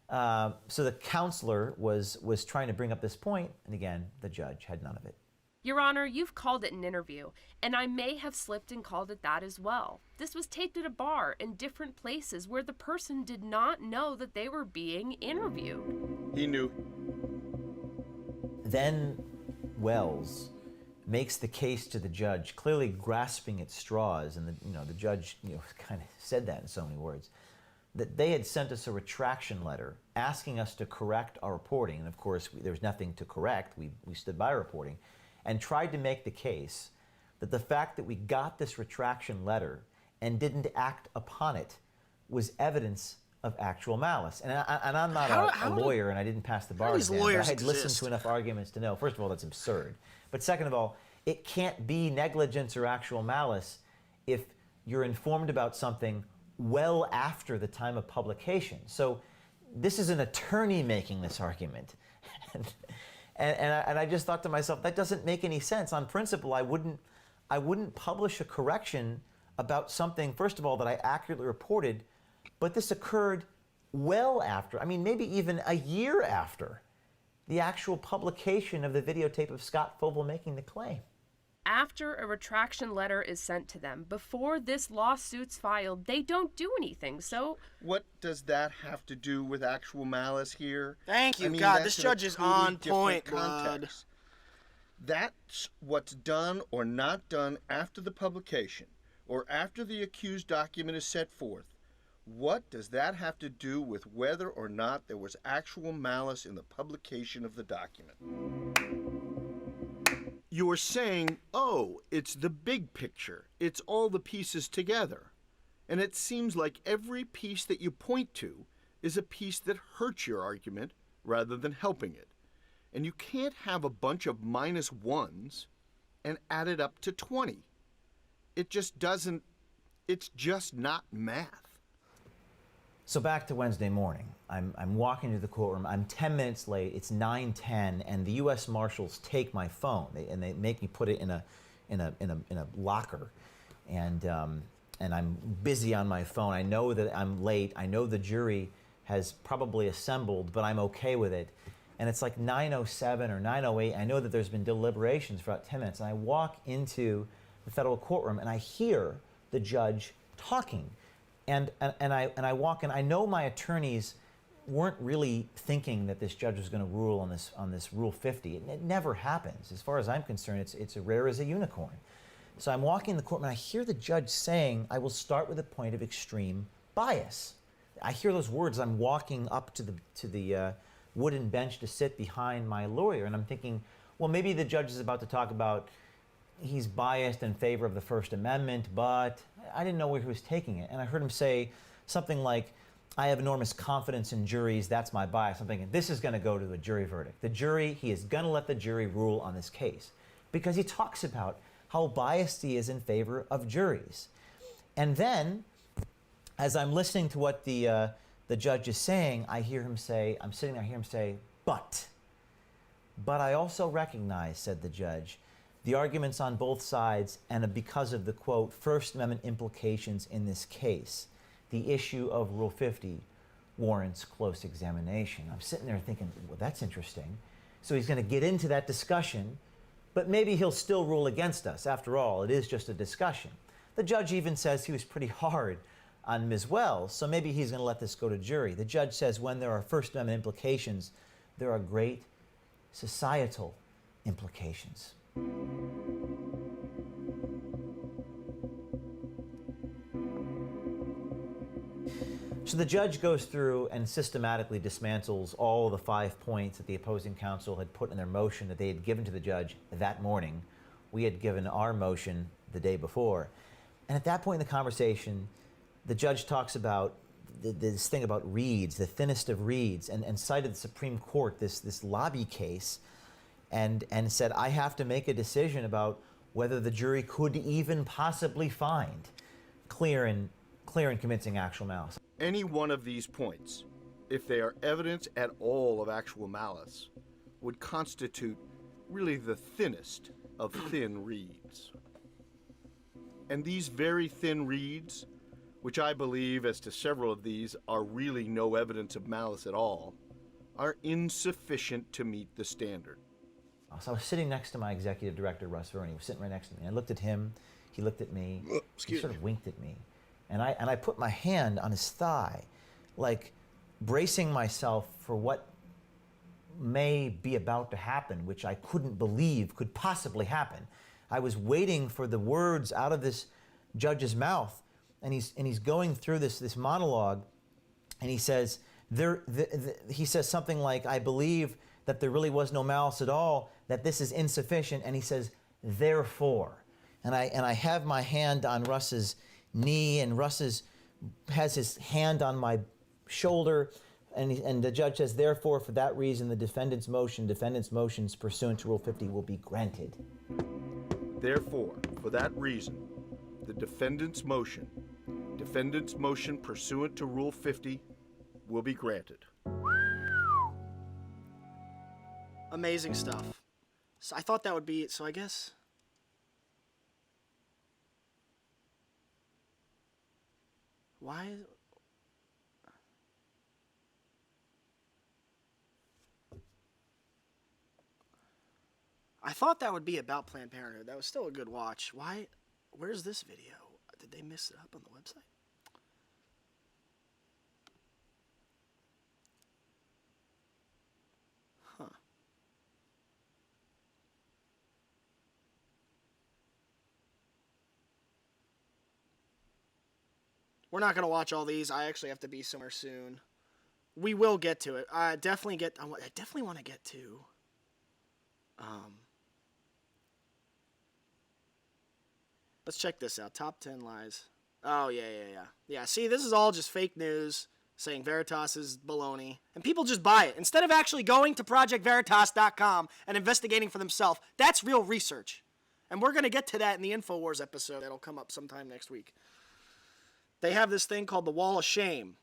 So the counselor was trying to bring up this point, and again, the judge had none of it. Your Honor, you've called it an interview, and I may have slipped and called it that as well. This was taped at a bar in different places where the person did not know that they were being interviewed. He knew. Then Wells makes the case to the judge, clearly grasping at straws, and the judge kind of said that in so many words, that they had sent us a retraction letter asking us to correct our reporting, and of course there was nothing to correct. We stood by reporting, and tried to make the case that the fact that we got this retraction letter and didn't act upon it was evidence of actual malice. And I'm not a lawyer, and I didn't pass the bar exam, but I had listened to enough arguments to know, first of all, that's absurd. But second of all, it can't be negligence or actual malice if you're informed about something well after the time of publication. So this is an attorney making this argument. And I just thought to myself, that doesn't make any sense. On principle, I wouldn't publish a correction about something, first of all, that I accurately reported, but this occurred well after, I mean, maybe even a year after the actual publication of the videotape of Scott Fogle making the claim. After a retraction letter is sent to them, before this lawsuit's filed, they don't do anything, so... What does that have to do with actual malice here? Thank you, I mean, God, that's this in a judge is totally on different point, context. That's what's done or not done after the publication, or after the accused document is set forth. What does that have to do with whether or not there was actual malice in the publication of the document? You're saying, oh, it's the big picture. It's all the pieces together. And it seems like every piece that you point to is a piece that hurts your argument rather than helping it. And you can't have a bunch of -1s and add it up to 20. It just doesn't, it's just not math. So back to Wednesday morning. I'm walking to the courtroom. I'm 10 minutes late. It's 9:10, and the U.S. Marshals take my phone and they make me put it in a locker, and I'm busy on my phone. I know that I'm late. I know the jury has probably assembled, but I'm okay with it. And it's like 9:07 or 9:08. I know that there's been deliberations for about 10 minutes, and I walk into the federal courtroom and I hear the judge talking. And I walk in. I know my attorneys weren't really thinking that this judge was going to rule on this Rule 50. It never happens. As far as I'm concerned, it's as rare as a unicorn. So I'm walking in the courtroom and I hear the judge saying, "I will start with a point of extreme bias." I hear those words. I'm walking up to the wooden bench to sit behind my lawyer, and I'm thinking, well, maybe the judge is about to talk about he's biased in favor of the First Amendment, but I didn't know where he was taking it. And I heard him say something like, I have enormous confidence in juries, that's my bias. I'm thinking, this is going to go to a jury verdict. The jury, he is going to let the jury rule on this case. Because he talks about how biased he is in favor of juries. And then, as I'm listening to what the judge is saying, I hear him say, I'm sitting there, I hear him say, but I also recognize, said the judge, the arguments on both sides, and because of the, quote, First Amendment implications in this case, the issue of Rule 50 warrants close examination. I'm sitting there thinking, well, that's interesting. So he's going to get into that discussion, but maybe he'll still rule against us. After all, it is just a discussion. The judge even says he was pretty hard on Ms. Wells, so maybe he's going to let this go to jury. The judge says when there are First Amendment implications, there are great societal implications. So the judge goes through and systematically dismantles all the 5 points that the opposing counsel had put in their motion that they had given to the judge that morning. We had given our motion the day before. And at that point in the conversation, the judge talks about this thing about reeds, the thinnest of reeds, and cited the Supreme Court, this lobby case, and said, I have to make a decision about whether the jury could even possibly find clear and convincing actual malice. Any one of these points, if they are evidence at all of actual malice, would constitute really the thinnest of thin reeds. And these very thin reeds, which I believe, as to several of these, are really no evidence of malice at all, are insufficient to meet the standard. So I was sitting next to my executive director, Russ Verne. He was sitting right next to me. I looked at him, he looked at me, he sort of winked at me. And I put my hand on his thigh, like bracing myself for what may be about to happen, which I couldn't believe could possibly happen. I was waiting for the words out of this judge's mouth, and he's going through this monologue, and he says he says something like, I believe that there really was no malice at all, that this is insufficient, and he says, therefore. And I have my hand on Russ's knee, and Russ has his hand on my shoulder, and the judge says, therefore, for that reason, the defendant's motions pursuant to Rule 50 will be granted. Therefore, for that reason, the defendant's motion pursuant to Rule 50 will be granted. Amazing stuff. So I thought that would be it, so I guess... Why... I thought that would be about Planned Parenthood. That was still a good watch. Why? Where's this video? Did they mess it up on the website? Huh. We're not going to watch all these. I actually have to be somewhere soon. We will get to it. I definitely want to get to... Let's check this out. Top 10 lies. Oh, yeah. Yeah, see, this is all just fake news saying Veritas is baloney. And people just buy it. Instead of actually going to ProjectVeritas.com and investigating for themselves, that's real research. And we're going to get to that in the InfoWars episode that'll come up sometime next week. They have this thing called the Wall of Shame.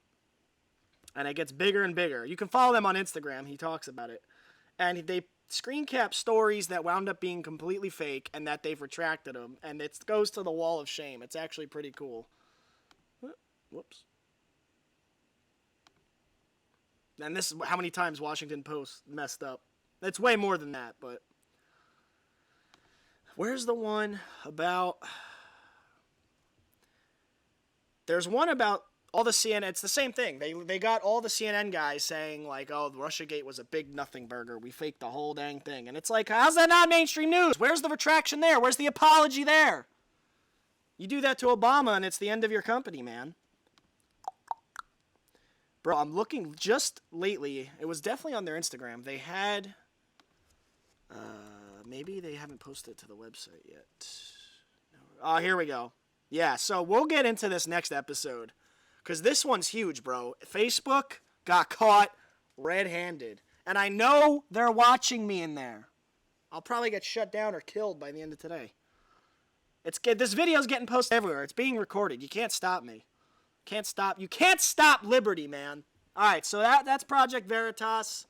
And it gets bigger and bigger. You can follow them on Instagram. He talks about it. And they screen cap stories that wound up being completely fake and that they've retracted them. And it goes to the Wall of Shame. It's actually pretty cool. Whoops. And this is how many times Washington Post messed up. It's way more than that, but... Where's the one about... There's one about all the CNN... It's the same thing. They got all the CNN guys saying, like, oh, Russiagate was a big nothing burger. We faked the whole dang thing. And it's like, how's that not mainstream news? Where's the retraction there? Where's the apology there? You do that to Obama and it's the end of your company, man. Bro, I'm looking just lately. It was definitely on their Instagram. They had... maybe they haven't posted it to the website yet. Oh, here we go. Yeah, so we'll get into this next episode. Because this one's huge, bro. Facebook got caught red-handed. And I know they're watching me in there. I'll probably get shut down or killed by the end of today. This video's getting posted everywhere. It's being recorded. You can't stop me. You can't stop liberty, man. Alright, so that's Project Veritas.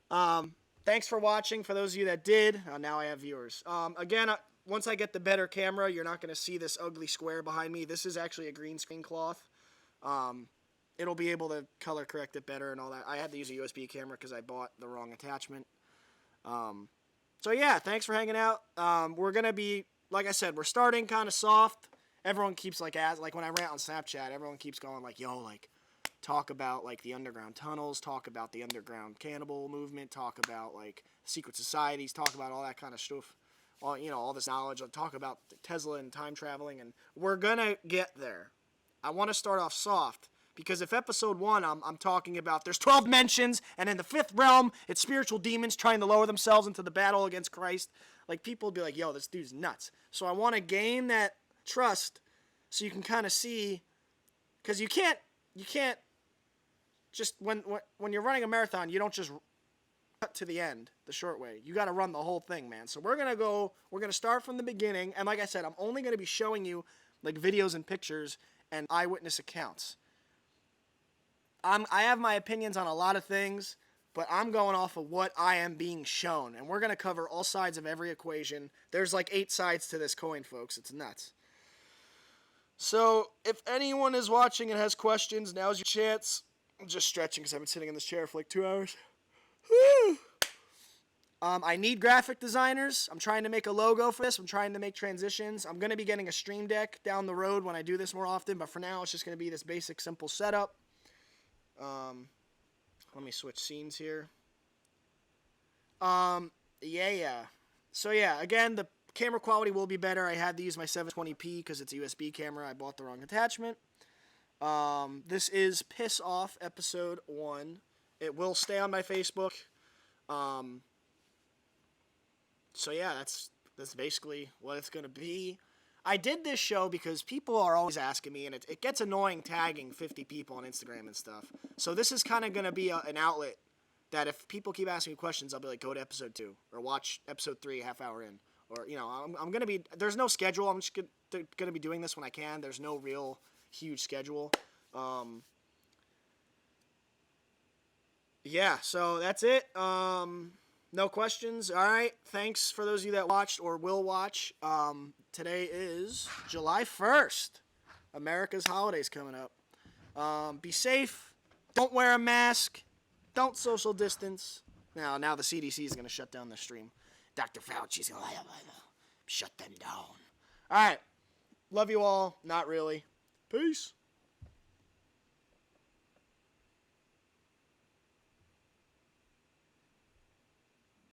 Thanks for watching, for those of you that did. Now I have viewers. Again, once I get the better camera, you're not going to see this ugly square behind me. This is actually a green screen cloth. It'll be able to color correct it better and all that. I had to use a USB camera because I bought the wrong attachment. So yeah, thanks for hanging out. We're going to be, like I said, we're starting kind of soft. Everyone keeps like when I rant on Snapchat, everyone keeps going like, yo, like, talk about like the underground tunnels, talk about the underground cannibal movement, talk about like secret societies, talk about all that kind of stuff. All, you know, all this knowledge. Talk about Tesla and time traveling, and we're gonna get there. I want to start off soft because if episode 1 I'm talking about there's 12 dimensions, and in the 5th realm it's spiritual demons trying to lower themselves into the battle against Christ. Like, people will be like, yo, this dude's nuts. So I want to gain that trust so you can kind of see, because you can't just when you're running a marathon, you don't just cut to the end the short way. You got to run the whole thing, man. So we're going to start from the beginning, and like I said, I'm only going to be showing you like videos and pictures and eyewitness accounts. I have my opinions on a lot of things, but I'm going off of what I am being shown, and we're going to cover all sides of every equation. There's like 8 sides to this coin, folks. It's nuts. So if anyone is watching and has questions, now's your chance. I'm just stretching because I've been sitting in this chair for like 2 hours. Woo! I need graphic designers. I'm trying to make a logo for this. I'm trying to make transitions. I'm going to be getting a Stream Deck down the road when I do this more often, but for now it's just going to be this basic, simple setup. Let me switch scenes here. Yeah. So yeah, again, the camera quality will be better. I had to use my 720p because it's a USB camera. I bought the wrong attachment. This is Piss Off episode 1. It will stay on my Facebook. So yeah, that's basically what it's going to be. I did this show because people are always asking me, and it gets annoying tagging 50 people on Instagram and stuff. So this is kind of going to be an outlet that if people keep asking me questions, I'll be like, go to episode 2 or watch episode 3 a half hour in. Or, you know, I'm going to be, there's no schedule. I'm just going to be doing this when I can. There's no real huge schedule. Yeah, so that's it. No questions? All right. Thanks for those of you that watched or will watch. Today is July 1st. America's holiday's coming up. Be safe. Don't wear a mask. Don't social distance. Now the CDC is going to shut down the stream. Dr. Fauci's going to shut them down. All right. Love you all. Not really. Peace.